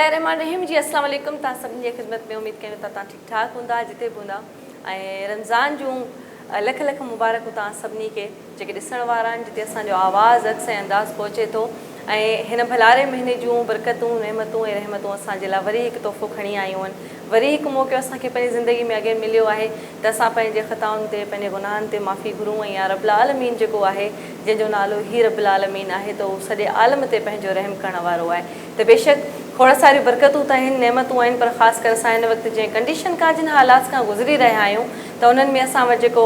बिस्मिल्लाहिर्रहमानिर्रहीम जी अस्सलाम वालेकुम। तव्हां सभिनी जी ख़िदमत में उम्मीद कयूं था तव्हां ठीकु ठाक हूंदा जिते बि हूंदा ऐं रमज़ान जूं लख लख मुबारकूं तव्हां सभिनी खे जेके ॾिसण वारा आहिनि जिते असांजो आवाज़ अक्स ऐं अंदाज़ पहुचे थो ऐं हिन भलारे महीने जूं बरकतूं रहमतूं ऐं रहमतूं असांजे लाइ वरी हिकु तोहफ़ो खणी आयूं आहिनि। वरी हिकु मौक़ो असांखे पंहिंजी ज़िंदगी में अॻे मिलियो आहे त असां पंहिंजे ख़ताउनि ते पंहिंजे गुनाहनि ते माफ़ी घुरूं ऐं या रब्बुल आलमीन जेको आहे जंहिंजो नालो ई रब्बुल आलमीन आहे त उहो सॼे आलम ते पंहिंजो रहम करण वारो आहे। त बेशक खोड़ सारियूं बरकतूं त आहिनि नेमतूं आहिनि पर ख़ासि करे असां हिन वक़्तु जंहिं कंडीशन खां जिन हालात खां गुज़री रहिया आहियूं त उन्हनि में असां वटि जेको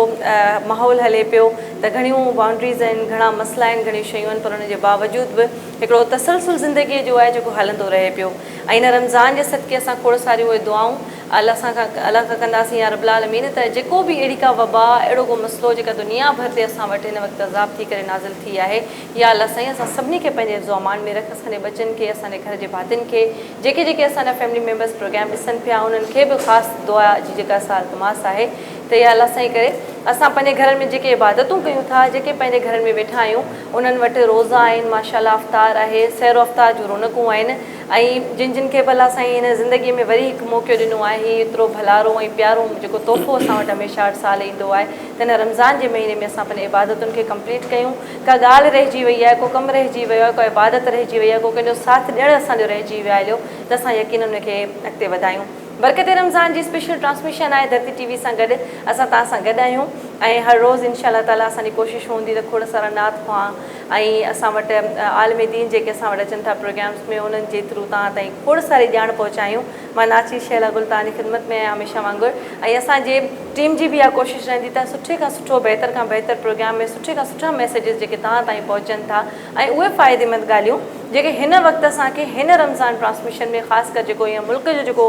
माहौल हले पियो त घणियूं बाउंड्रीज़ आहिनि घणा मसइला आहिनि घणियूं शयूं आहिनि पर उनजे बावजूद बि हिकिड़ो तसलसुल ज़िंदगीअ जो आहे जेको हलंदो रहे पियो। ऐं हिन रमज़ान जे सदके असां खोड़ सारियूं उहे दुआऊं अलाह खां कंदासीं या रब्बुल आलमीन त जेको बि अहिड़ी का वबा अहिड़ो को मसइलो जेका दुनिया भर ते असां वटि हिन वक़्तु अज़ाब थी करे नाज़िल थी आहे या अलाह साईं असां सभिनी खे पंहिंजे ज़ुमान में रख असांजे बचनि खे असांजे घर जे भातियुनि खे जेके जेके असांजा फैमिली मेम्बर्स प्रोग्राम ॾिसनि पिया उन्हनि खे बि ख़ासि दुआ जी जेका असां अल्तमास आहे त इहा अलाह साईं करे असां पंहिंजे घरनि में जेके इबादतूं कयूं था जेके पंहिंजे घरनि में वेठा आहियूं उन्हनि वटि रोज़ा आहिनि माशाअल्लाह अफ़्तार आहे सैर अफ़्तार जूं रौनकूं आहिनि ऐं जिन खे भला साईं हिन ज़िंदगीअ में वरी हिकु मौक़ो ॾिनो आहे एतिरो भलारो ऐं प्यारो जेको तोहफ़ो असां वटि हमेशह हर साल ईंदो आहे त हिन रमज़ान जे महीने में असां पंहिंजे इबादतुनि खे कंप्लीट कयूं। का ॻाल्हि रहिजी वई आहे को कमु रहिजी वियो आहे को इबादत रहिजी वई आहे को कंहिंजो साथ ॾियणु असांजो रहिजी वियो आहे त असां यकीन उनखे अॻिते वधायूं। बरकत रमज़ान जी स्पेशल ट्रांसमिशन आहे धरती टीवी सां गॾु असां तव्हां सां गॾु आहियूं ऐं हर रोज़ु इंशाअल्लाह ताला असांजी कोशिशि हूंदी त खोड़ सारा नात ख़्वां ऐं असां वटि आलमी दीन जेके असां वटि अचनि था प्रोग्राम्स में उन्हनि जे थ्रू तव्हां ताईं खोड़ सारी ॼाण पहुचायूं। मां नाची शैला गुल तव्हांजी ख़िदमत में आहियां हमेशह वांगुरु ऐं असांजे टीम जी बि इहा कोशिशि रहंदी त सुठे खां सुठो बहितर खां बहितर प्रोग्राम में सुठे खां सुठा मैसेजिस जेके तव्हां ताईं पहुचनि था ऐं उहे फ़ाइदेमंद ॻाल्हियूं जेके हिन वक़्तु असांखे हिन रमज़ान ट्रांसमिशन में ख़ासि कर जेको ईअं मुल्क जो जेको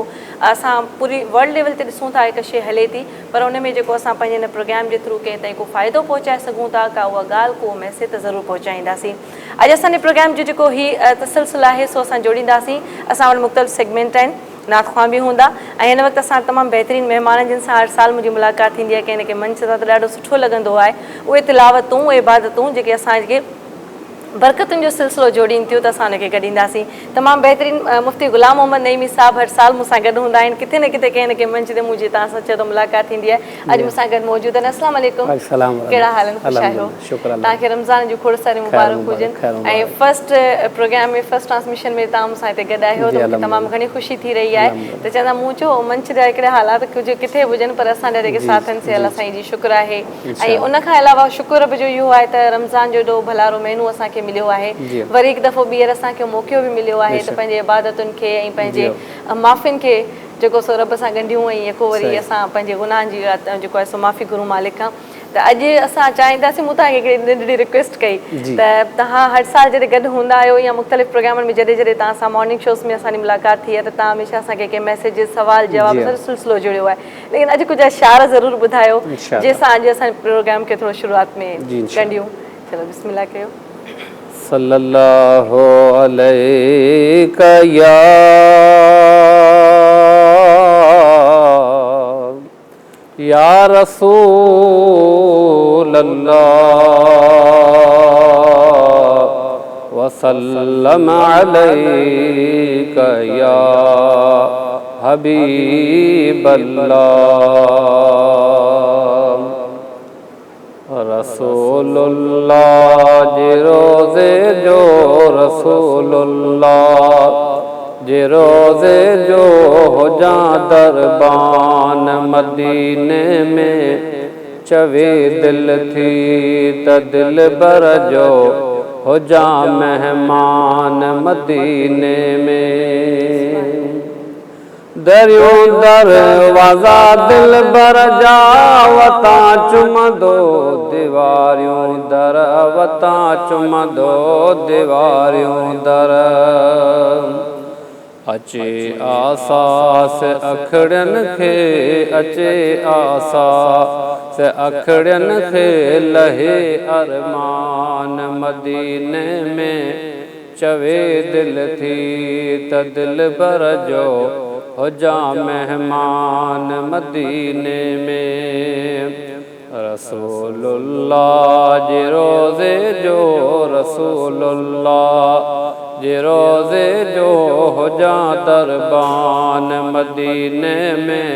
असां पूरी वर्ल्ड लेवल ते ॾिसूं था हिकु शइ हले थी पर उन में जेको असां पंहिंजे हिन प्रोग्राम जे थ्रू कंहिं ताईं को फ़ाइदो पहुचाए सघूं था का उहा ॻाल्हि को मैसेज त ज़रूरु पहुचाईंदासीं। अॼु असांजे प्रोग्राम जो जेको हीउ तसलसुल आहे सो असां जोड़ींदासीं। असां वटि मुख़्तलिफ़ सेगमेंट आहिनि नात ख़्वां बि हूंदा ऐं हिन वक़्तु असां तमामु बहितरीनु महिमान जिन सां हर साल मुंहिंजी मुलाक़ात थींदी आहे कंहिं न कंहिं मंच सां त ॾाढो सुठो लॻंदो आहे उहे तिलावतूं उहे इबादतूं जेके असांखे बरकतुनि जो सिलसिलो जोड़ीनि थियूं त असां हुनखे गॾींदासीं। तमामु बहितरीनु मुफ़्ती ग़ुलाम मोहम्मद नईमी साहिबु हर साल मूंसां गॾु हूंदा आहिनि किथे न किथे कंहिं न कंहिं मंच ते मुंहिंजी तव्हां सां चयो त मुलाक़ात थींदी आहे अॼु मूंसां गॾु मौजूदु आहिनि। अस्सलाम वालेकुम कहिड़ा हाल आहिनि ख़ुशि आहियो तव्हांखे रमज़ान जूं खोड़ सारियूं मुबारक हुजनि ऐं फस्ट प्रोग्राम में फस्ट ट्रांसमिशन में तव्हां मूंसां हिते गॾु आहियो त मूंखे तमामु घणी ख़ुशी थी रही आहे त चवंदा मूं चयो मंच जा हिकिड़े हालात कुझु किथे हुजनि पर असांजा जेके साथनि से अलाह साईं जी शुक्र आहे ऐं उनखां अलावा शुक्र बि जो इहो आहे त रमज़ान जो एॾो भलारो महीनो असांखे मिलियो आहे वरी हिकु दफ़ो ॿीहर असांखे मौक़ो बि मिलियो आहे त पंहिंजे इबादतुनि खे ऐं पंहिंजे माफ़ियुनि खे जेको सो रब सां ॻंढियूं ऐं यको वरी असां पंहिंजे गुनाहनि जी जेको आहे सो माफ़ी घुरूं मालिक खां। त अॼु असां चाहींदासीं मूं तव्हांखे हिकिड़ी नंढड़ी रिक्वेस्ट कई त तव्हां हर साल जॾहिं गॾु हूंदा आहियो या मुख़्तलिफ़ प्रोग्रामनि में जॾहिं जॾहिं तव्हां सां मॉर्निंग शोज़ में असांजी मुलाक़ात थी आहे त तव्हां हमेशह असांखे कंहिं मैसेजिस सवाल जवाब सॼो सिलसिलो जुड़ियो आहे लेकिन अॼु कुझु अशार ज़रूरु ॿुधायो जंहिंसां अॼु असांजे प्रोग्राम खे थोरो शुरूआत में कंडियूं। चलो बिस्मिल्लाह कयो। सल्लल्लाहु अलैका या रसूल अल्लाह वसल्लम अलैका या हबीब अल्लाह रसूलुल्लाह जे रोज़े जो रसूलुल्लाह जे रोज़े जो हुजा दरबान मदीने में चवे दिल थी त दिल बर जो हुजा मेहमान मदीने में दरियों दरवाज़ा दिल बर जा वता चुमदो दीवारियों दर वता चुमदो दीवारियों दर अचे आसास अखड़ियन खे अचे आसास अखड़ियन खे लहे अरमान मदीने में चवे दिल थी त दिल बर जो हुजा मेहमान मदीने में रसूलुल्लाह जे रोज़े जो रसूलुल्लाह जे रोज़े जो हुजा दरबान मदीने में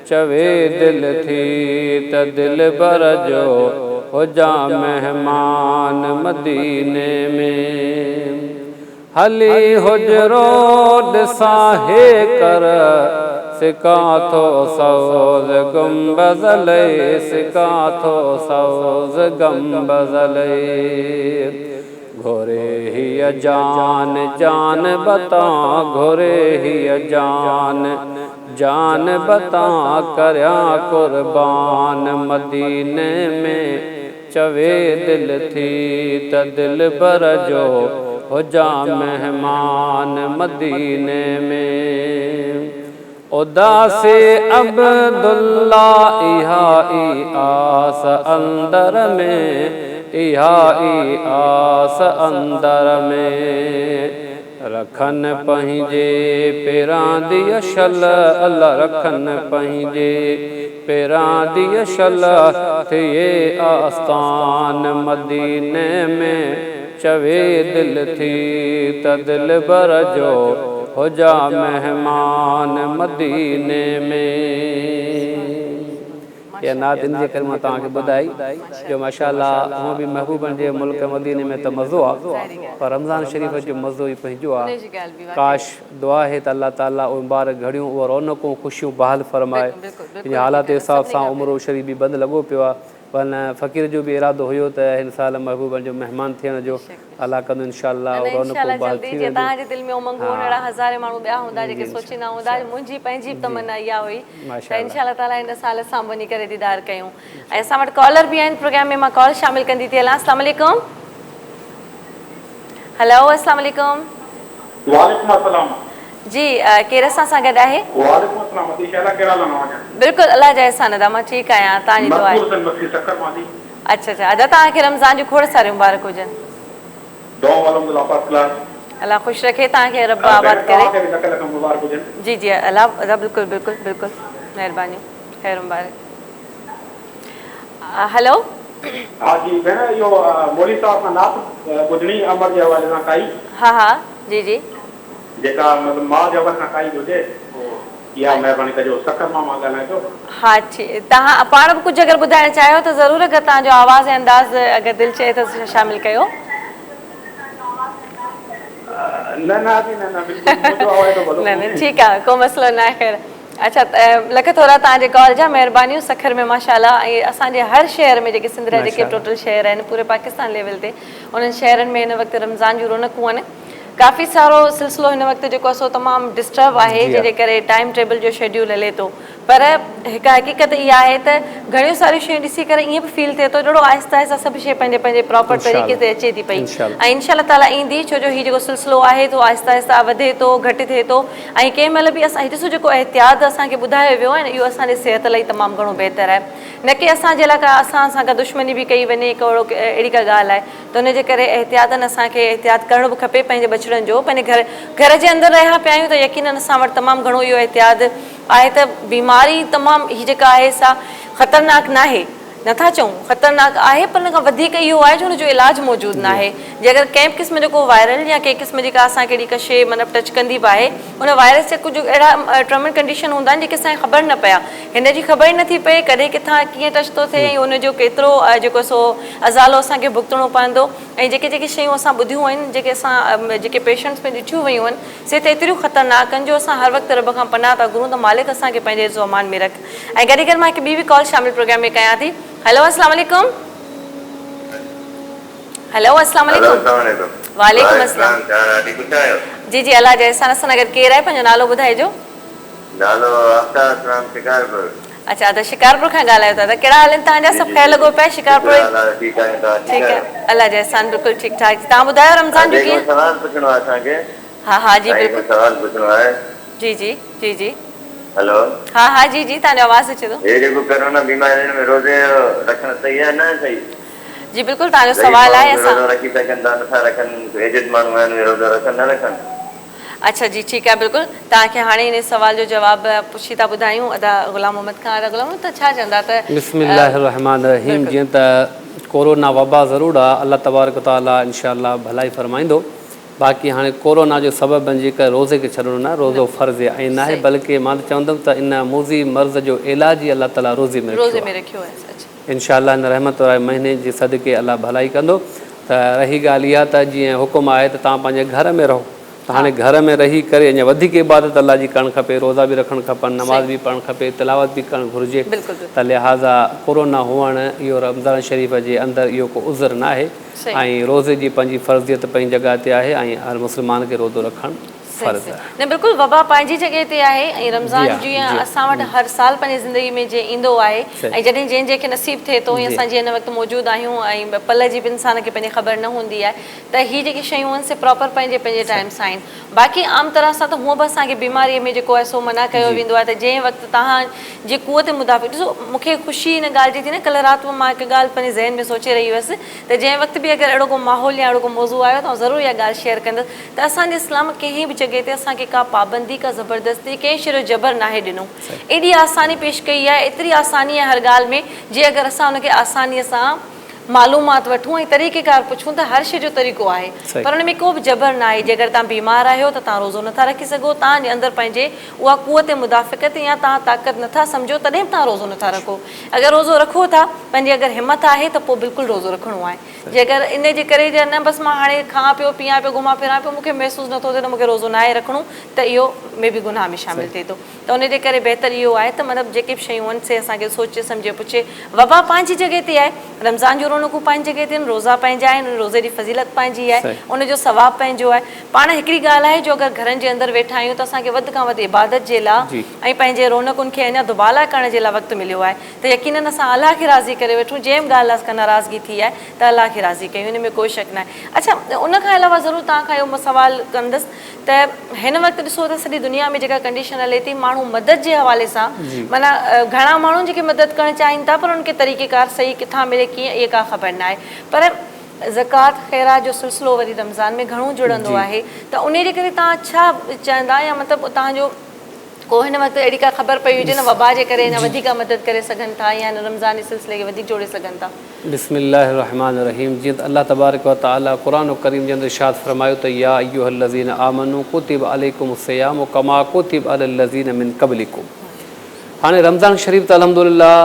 चवे दिल थी त दिल बर जो हुजा मेहमान मदीने में हली हुजरो ॾिसाहे कर सिका थो सौज़ गुंबज़ले सिका थो सौज़ गुंबज़ले घोरे ही जान जान बता घोरे ही जान जान बता करया कुर्बान मदीने में चवे दिल थी त दिल बर जो हुजा मेहमान मदीने में उदासे अब्दुल्ला इहा ई आस अंदर में इहा ई आस अंदर में रखन पंहिंजे पेरां दी शल अल्लाह रखन पंहिंजे पेरां दी शल थिए आस्तान मदीने में चवे दिल थी त दिल बर जो हुजा मेहमान मदीने में या नात इन जे करे मां तव्हांखे ॿुधाई जो माशाअल्लाह हूअं बि महबूबनि जे मुल्क मदीने में त मज़ो आहे पर रमज़ान शरीफ़ जो मज़ो ई पंहिंजो आहे काश दुआ आहे त अल्लाह ताला उहे मुबारक घड़ियूं उहे रौनकूं ख़ुशियूं बहाल फरमाए इन हालात जे हिसाब सां उमिरो शरीफ़ बि बंदि लॻो पियो आहे पर फ़क़ीर जो बि इरादो हुयो त हिन साल महबूबनि जो महिमान थियण जो अल्लाह कंदो इंशाअल्लाह रौनकूं बहाल थी वेंदियूं तव्हांजे दिलि में उमंग हो अहिड़ा हज़ारे माण्हू ॿिया हूंदा जेके सोचींदा हूंदा मुंहिंजी पंहिंजी तमन्ना इहा हुई त इंशाअल्लाह ताला हिन साल असां वञी करे दीदार कयूं ऐं असां वटि कॉलर बि आहिनि प्रोग्राम में मां कॉल शामिल कंदी थी हलां अस्सलाम वालेकुम हेलो अस्सलाम वालेकुम वालेकुम अस्सलाम जी केरु असां सां गॾु आहे वालेकुम अस्सलाम अतीशा कहिड़ा लॻा बिल्कुलु अल्लाह जा एहसान अदा मां ठीकु आहियां तव्हांजी दुआ आहे अच्छा अच्छा अदा तव्हांखे रमज़ान जूं खोड़ सारियूं मुबारक हुजनि अल्लाह ख़ुशि रखे तव्हांखे रब आबाद करे जी जी अल्लाह अदा बिल्कुलु बिल्कुलु बिल्कुलु महिरबानी ख़ैर मुबारक हेलो हाँ जी भेण इहो मौलवी साहब खां नात ॿुधणी अमर जे हवाले सां काई हाँ हाँ जी जी जेका मतिलबु माउ जे हवाले सां काई हुजे इहा महिरबानी कजो सकर मां ॻाल्हायां थो हाँ ठीकु तव्हां पाण बि कुझु अगरि ॿुधाइणु चाहियो त ज़रूरु अगरि तव्हांजो आवाज़ ऐं अंदाज़ अगरि दिलि चए त शामिलु कयो न ठीकु आहे को मसइलो न आहे ख़ैर अच्छा लख थोरा तव्हांजे कॉल जा महिरबानियूं सखर में माशाअल्लाह ऐं असांजे हर शहर में जेके सिंध जा जेके टोटल शहर आहिनि पूरे पाकिस्तान लेवल ते उन्हनि शहरनि में हिन वक़्तु रमज़ान जूं रौनकूं आहिनि काफ़ी सारो सिलसिलो हिन वक़्तु जेको आहे सो तमामु डिस्टर्ब आहे जंहिंजे करे टाइम टेबल जो शेड्यूल हले थो पर हिकु हक़ीक़त इहा आहे त घणियूं सारियूं शयूं ॾिसी करे ईअं बि फील थिए थो जहिड़ो आहिस्ता आहिस्ता सभु शइ पंहिंजे पंहिंजे प्रॉपर तरीक़े ते अचे थी पई ऐं इनशाअल्लाह ताला ईंदी छो जो हीउ जेको सिलसिलो आहे थो आहिस्ता आहिस्ता वधे थो घटि थिए थो ऐं कंहिं महिल बि असां ॾिसो जेको एहतियात असांखे ॿुधायो वियो आहे न इहो असांजे सिहत लाइ तमामु घणो बहितर आहे न की असांजे लाइ का असां सां का दुश्मनी बि कई वञे कहिड़ो अहिड़ी का ॻाल्हि आहे त उनजे करे एहतियातनि असांखे एहतियात करणो बि खपे पंहिंजे बचड़नि जो पंहिंजे घर जे अंदरि रहिया पिया आहियूं त यकीननि असां वटि तमामु घणो इहो एहतियात आहे त बीमारी तमामु हीअ जेका आहे सा ख़तरनाक न आहे नथा चऊं ख़तरनाक आहे पर हुन खां वधीक इहो आहे जो हुनजो इलाजु मौजूदु न आहे जे अगरि कंहिं बि क़िस्म जो को वायरल या कंहिं क़िस्म जी का असांखे अहिड़ी का शइ मतिलबु टच कंदी बि आहे उन वायरस जा कुझु अहिड़ा टर्म एंड कंडीशन हूंदा आहिनि जेके असांखे ख़बर न पिया हिन जी ख़बर ई नथी पए कॾहिं किथां कीअं टच थो थिए ऐं हुनजो केतिरो जेको सो अज़ालो असांखे भुगतणो पवंदो ऐं जेके जेके शयूं असां ॿुधियूं आहिनि जेके असां जेके पेशेंट्स में ॾिठियूं वियूं आहिनि से त एतिरियूं ख़तरनाक आहिनि जो असां हर वक़्तु रब खां पनाह था घुरूं त मालिक असांखे पंहिंजे इज़्ज़ो अमान में रख ऐं गॾु गॾु मां हिकु ॿी बि कॉल शामिल प्रोग्राम में कयां थी हेलो अस्सलाम वालेकुम हेलो अस्सलाम वालेकुम वालेकुम अस्सलाम जी जी अल्लाह जे एहसान सां गॾु केरु आहे पंहिंजो नालो ॿुधाइजो नालो आफ्ताब इस्लाम शिकारपुर अच्छा त शिकारपुर खां ॻाल्हायो था त कहिड़ा हाल आहिनि तव्हांजा सभु ख़ैर लॻो पिया शिकारपुर ठीकु आहे अल्लाह जे एहसान बिल्कुलु ठीकु ठाक तव्हां ॿुधायो रमज़ान जो कीअं सवाल पुछणो आहे असांखे हा हा जी बिल्कुलु सवाल पुछणो आहे जी जी जी जी हेलो हा हा जी जी तव्हांजो आवाज़ अचे थो हे जेको कोरोना बीमारियुनि में रोज़े रखणु सही आहे न सही जी बिल्कुलु तव्हांजो सवाल आहे असां रोज़ो रखी सघनि था नथा रखनि एजेड माण्हू आहिनि रोज़ो रखनि न रखनि अच्छा जी ठीकु आहे बिल्कुलु तव्हांखे हाणे हिन सवाल जो जवाबु पुछी था ॿुधायूं अदा ग़ुलाम मोहम्मद खां अदा ग़ुलाम त छा चवंदा त बिस्मिल्लाहिर रहमानिर रहीम जीअं त कोरोना वबा ज़रूरु आहे अल्लाह तबारक ताला इंशाअल्लाह भलाई फरमाईंदो बाक़ी हाणे कोरोना जो सबबु बणिजी करे रोज़े खे छॾणो न, रोज़ो फ़र्ज़ु आहे ऐं न आहे, बल्कि मां त चवंदुमि त इन मोज़ी मर्ज़ जो इलाज ई अलाह ताला रोज़े में रखियो आहे। इंशाअल्लाह इन रहमत वारे महीने जे सदके अलाह भलाई कंदो। त रही ॻाल्हि इहा त जीअं हुकुम आहे त तव्हां पंहिंजे घर में रहो, त हाणे घर में रही करे अञा वधीक इबादत अलाह जी करणु खपे, रोज़ा बि रखणु खपनि, नमाज़ बि पढ़णु खपे, तिलावत बि करणु घुरिजे। त लिहाज़ा कोरोना हुअणु इहो रमज़ान शरीफ़ जे अंदरि इहो को उज़र न आहे ऐं रोज़े जी पंहिंजी फ़र्ज़ियत पंहिंजी जॻह ते आहे ऐं हर मुस्लमान खे रोज़ो रखणु फ़र्ज़ु आहे। न बिल्कुलु वबा पंहिंजी जॻह ते आहे ऐं रमज़ान जीअं असां वटि हर साल पंहिंजी ज़िंदगी में जीअं ईंदो आहे ऐं जॾहिं जंहिंखे नसीब थिए थो ईअं असां जीअं हिन वक़्तु मौजूदु आहियूं ऐं पल जी बि इंसान खे पंहिंजी ख़बर न हूंदी आहे त हीअ जेकी शयूं आहिनि से प्रॉपर पंहिंजे पंहिंजे टाइम सां आहिनि। बाक़ी आम तरह सां त हूअं बि असांखे बीमारीअ में जेको आहे सो मना कयो वेंदो आहे त जंहिं वक़्तु तव्हांजे कुवत मुताबिक़ ॾिसो, मूंखे ख़ुशी हिन ॻाल्हि जी थी न, कल्ह राति मां हिकु ॻाल्हि पंहिंजे ज़हन में सोचे रही हुअसि त जंहिं वक़्तु बि अगरि अहिड़ो को माहौल या अहिड़ो को मौज़ू आयो त ज़रूरु इहा ॻाल्हि शेयर कंदसि त असांजे इस्लाम कंहिं बि जॻह ते असांखे का पाबंदी का ज़बरदस्ती कंहिं शइ जो जबर नाहे ॾिनो। एॾी आसानी पेश कई आहे, एतिरी आसानी आहे हर ॻाल्हि में, जे अगरि असां हुनखे आसानीअ सां मालूमात वठूं ऐं तरीक़ेकार पुछूं त हर शइ जो तरीक़ो आहे, पर हुन में को बि जबर न आहे। जेकर तव्हां बीमार आहियो त तव्हां रोज़ो नथा रखी सघो, तव्हांजे अंदरि पंहिंजे उहा कुवत मुदाफ़िक़त या तव्हां ताक़त नथा सम्झो तॾहिं बि तव्हां रोज़ो नथा रखो। अगरि रोज़ो रखो था, पंहिंजी अगरि हिमत आहे त पोइ बिल्कुलु रोज़ो रखिणो आहे। जे अगरि इन जे करे न बसि मां हाणे खां पियो पीआं पियो घुमां फिरां पियो मूंखे महसूसु नथो थिए त मूंखे रोज़ो न आहे रखिणो, त इहो में बि गुनाह में शामिलु थिए थो। त उनजे करे बहितर इहो आहे त मतिलबु जेके बि शयूं आहिनि से असांखे सोचे सम्झे पुछे। वबा पंहिंजी जॻह ते आहे, रमज़ान जो रौनकूं पंहिंजी जॻह ते आहिनि, रोज़ा पंहिंजा आहिनि, रोज़े जी फज़ीलत पंहिंजी आहे, उनजो सवाबु पंहिंजो आहे। पाण हिकिड़ी ॻाल्हि आहे जो अगरि घरनि जे अंदरि वेठा आहियूं त असांखे वधि खां वधि इबादत जे लाइ ऐं पंहिंजे रौनकुनि खे अञा दुबाला करण जे लाइ वक़्तु मिलियो आहे त यकीननि असां अलाह खे राज़ी करे वठूं। जंहिं बि ॻाल्हि खां नाराज़गी थी आहे त अलाह खे राज़ी कयूं, हिन में कोई शक न आहे। अच्छा, उनखां अलावा ज़रूरु तव्हां खां इहो मां सुवालु कंदसि त हिन वक़्तु ॾिसो त सॼी दुनिया में जेका कंडीशन हले थी, माण्हू मदद जे हवाले सां माना घणा माण्हू जेके मदद करणु चाहिनि था पर उनखे तरीक़ेकार सही किथां मिले कीअं इहा का ख़बर न आहे। पर ज़कात ख़ैरात जो सिलसिलो वरी रमज़ान में घणो जुड़ंदो आहे, त उन जे करे तव्हां छा चवंदा या मतिलबु तव्हांजो को हिन वक़्तु अहिड़ी का ख़बर पई हुजे न वबा जे करे न वधीक मदद करे सघनि था या रमज़ान जे सिलसिले खे वधीक जोड़े सघनि था? बिस्मिल्लाहिर रहमानिर रहीम। जीअं त अल्लाह तबारक व तआला क़ुरान करीम जे अंदरि इरशाद फरमायो त या अय्युहल्लज़ीन आमनू कुतिब अलैकुमुस्सियामु कमा कुतिब अलल्लज़ीन मिन क़ब्लिकुम। हाणे रमज़ान शरीफ़ त अल्हम्दुलिल्लाह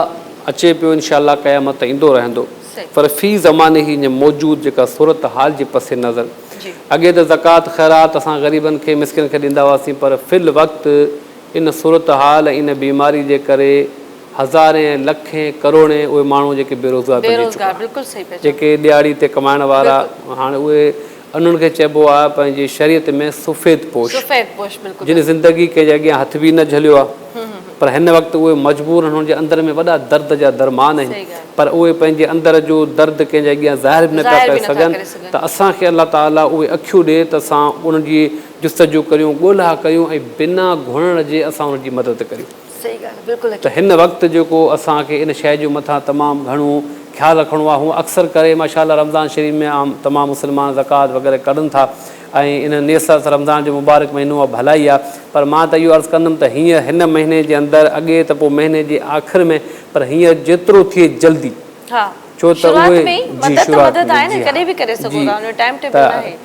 अचे पियो, इंशाअल्लाह क़यामत ईंदो रहंदो, पर फ़ी ज़माने ही मौजूदु जेका सूरत हाल जे पसे नज़र अॻे त ज़कात ख़ैरात असां ग़रीबनि खे मिस्किन खे ॾींदा हुआसीं, पर फ़िल वक़्तु इन सूरत हाल इन बीमारी जे करे हज़ारे लखे करोड़े उहे माण्हू जेके बेरोज़गार जेके ॾियारी ते कमाइण वारा, हाणे उहे उन्हनि खे चइबो आहे पंहिंजी शरीयत में सफ़ेद पोश, जिन ज़िंदगी कंहिंजे अॻियां हथ बि न झलियो आहे, पर हिन वक़्तु उहे मजबूर हुननि जे अंदर में वॾा दर्द जा दरमान आहिनि, पर उहे पंहिंजे अंदर जो दर्द कंहिंजे अॻियां ज़ाहिर बि न पिया करे सघनि। त असांखे अलाह ताला उहे अखियूं ॾिए त असां उन्हनि जी जुस्तजू करियूं, ॻोल्हा करियूं ऐं बिना घुरण जे असां उन्हनि जी मदद करियूं। त हिन वक़्तु जेको असांखे इन शइ जो मथां तमामु घणो ख़्यालु रखिणो आहे, हूअं अक्सर करे माशाअल्लाह रमज़ान शरीफ़ में आम तमामु मुस्लमान ज़कात वग़ैरह कढनि था ऐं इन नियत सां रमज़ान जो मुबारक महीनो आहे, भलाई आहे। पर मां त इहो अर्ज़ु कंदुमि त हीअं हिन महीने जे अंदरि अॻे त पोइ महीने जे आख़िर में, पर हीअं जेतिरो थिए जल्दी, छो त उहे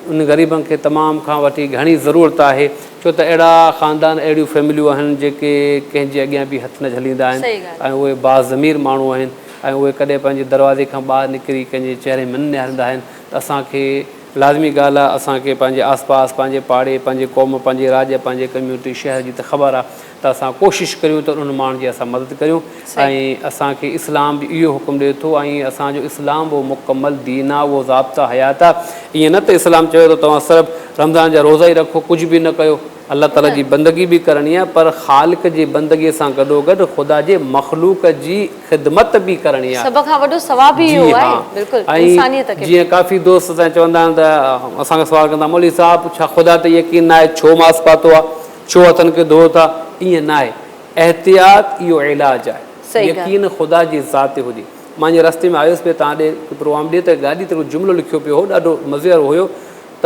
उन ग़रीबनि खे तमामु खां वठी घणी ज़रूरत आहे, छो त अहिड़ा ख़ानदान अहिड़ियूं फैमिलियूं आहिनि जेके कंहिंजे अॻियां बि हथ न झलींदा आहिनि ऐं उहे बाज़मीर माण्हू आहिनि ऐं उहे कॾहिं पंहिंजे दरवाज़े खां ॿाहिरि निकिरी कंहिंजे चहिरे में न निहारींदा आहिनि। त असांखे लाज़मी ॻाल्हि आहे, असांखे पंहिंजे आस पास पंहिंजे पाड़े पंहिंजे क़ौम पंहिंजे राज्य पंहिंजे कम्यूनिटी शहर जी त ख़बर आहे, त असां कोशिशि करियूं त उन्हनि माण्हुनि जी असां मदद करियूं। ऐं असांखे इस्लाम बि इहो हुकुम ॾिए थो ऐं असांजो इस्लाम उहो मुकमल दीन आहे, उहो ज़ाब्ता हयात आहे। ईअं न त इस्लाम चयो त तव्हां सिर्फ़ु रमज़ान जा रोज़ा ई रखो, कुझु बि न कयो, अल्लाह ताला जी बंदगी बि करणी आहे, पर ख़ालिक जी बंदगीअ सां गॾोगॾु ख़ुदा जे मख़लूक जी ख़िदमत बि करणी आहे। ऐं जीअं काफ़ी दोस्त असां चवंदा आहिनि त असांखे सुवाल कंदा, मौलवी साहिबु छा ख़ुदा ते यकीन न आहे, छो मास्क पातो आहे, छो हथनि खे धो था? ईअं न आहे, एहतियात इहो इलाजु आहे, यकीन ख़ुदा जी ज़ात ते हुजे। मां हीअं रस्ते में आयुसि पियो तव्हां ॾे प्रोग्राम ॾे त गाॾी ते जुमिलो लिखियो पियो हो, ॾाढो मज़ेदार हुयो त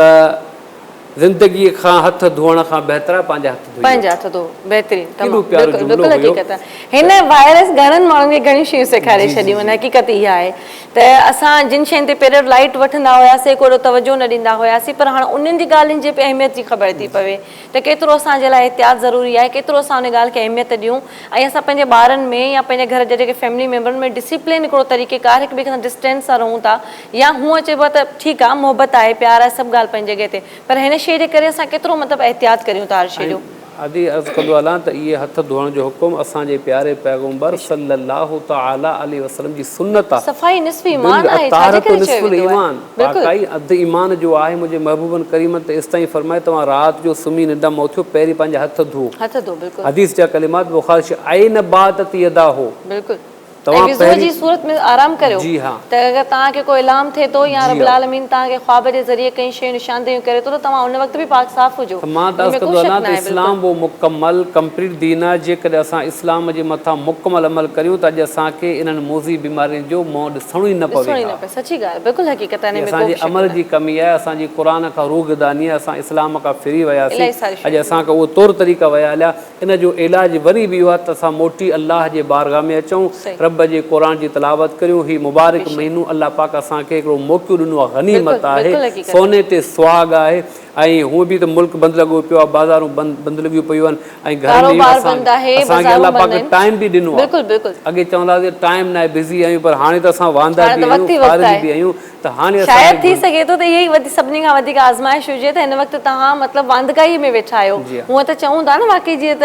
ज़िंदगीअ खां हथ धोअण खां बहितर आहे पंहिंजा हथ धोई पंहिंजा हथ धो बहितरीन केॾो प्यारो जुमिलो बिल्कुलु हुयो। हक़ीक़त आहे। हिन वायरस घणनि माण्हुनि खे घणियूं शयूं सेखारे छॾियूं आहिनि। हक़ीक़त इहा आहे त असां जिन शयुनि ते पहिरियों लाइट वठंदा हुआसीं कोई तवजो न ॾींदा हुआसीं, पर हाणे उन्हनि जी ॻाल्हियुनि जी अहमियत जी ख़बर थी पवे त केतिरो असांजे लाइ एहतियात ज़रूरी आहे, केतिरो असां उन ॻाल्हि खे अहमियत ॾियूं ऐं असां पंहिंजे ॿारनि में या पंहिंजे घर जे जेके फैमिली मेंबरनि में डिसिप्लिन हिकिड़ो तरीक़ेकार हिक ॿिए खां डिस्टेंस सां रहूं था, या हूअं चइबो आहे त ठीकु आहे मोहबत आहे प्यार आहे सभु ॻाल्हि पंहिंजी जॻह ते, पर हिन शइ जे करे असां केतिरो मतिलबु एहतियात करियूं था हर शइ जो। आदि अर्ज़ु कंदो हलां त इहे हथ धोअण जो हुकुम असांजे प्यारे पैगम्बर सल्लल्लाहु तआला अलैहि वसल्लम जी सुन्नत आहे। सफ़ाई निस्फ़ ईमान आहे, छाजे करे चयो वेंदो आहे? वाक़ई अधु ईमान जो आहे। मुंहिंजे महबूबन करीमन त इस ताईं फरमाए तव्हां राति जो सुम्ही निंड मां उथियो पहिरीं पंहिंजा हथ धो। हथ धो बिल्कुलु। हदीस जा कलिमात बुख़ारी आइन बात यदा हो। बिल्कुलु। ऐं विज़ू जी सूरत में आराम करियो। जी हाँ। त अगरि तव्हांखे कोई इलाम थिए थो या रब्बुल आलमीन तव्हांखे ख्वाब जे ज़रिए कई शयूं निशानदेहियूं करे थो त तव्हां उन वक़्तु बि पाक साफ़ हुजो। मां त अर्ज़ु कंदो आहियां त इस्लाम वो मुकमल कंप्लीट दीन आहे। जेकॾहिं असां इस्लाम जे मथां मुकमल अमल करियूं त अॼु असांखे इन्हनि मोज़ी बीमारियुनि जो मुंहुं ॾिसणो ई न पवे। सची ॻाल्हि, बिल्कुलु हक़ीक़त आहे। असांजे अमल जी कमी आहे, असांजी क़ुरान खां रूगदानी आहे, असां इस्लाम खां फिरी वियासीं। अॼु असांखे उहो तौर तरीक़ा विया हलिया। इन जो इलाज वरी बि इहो आहे त असां मोटी अलाह जे बारगाह में अचूं, रब जे क़ुरान जी तिलावत करियूं। ही मुबारक महीनो अलाह पाक असांखे हिकिड़ो मौक़ो ॾिनो आहे, गनीमत आहे, सोने ते सुहाग आहे। ऐं हूअं बि त मुल्क बंदि लॻो पियो आहे, बाज़ारूं बंदि लॻियूं पियूं आहिनि ऐं घर में असांखे अलाह पाक टाइम बि ॾिनो आहे। अॻे चवंदा हुआसीं टाइम न आहे, बिज़ी आहियूं, पर हाणे त असां वांदा बि आहियूं, फारिग बि आहियूं। त हाणे शायदि थी सघे थो त इहा ई सभिनी खां वधीक आज़माइश हुजे त हिन वक़्तु तव्हां मतिलबु वांदगाई में वेठा आहियो। हूअं त चऊं था न वाक़ई जीअं त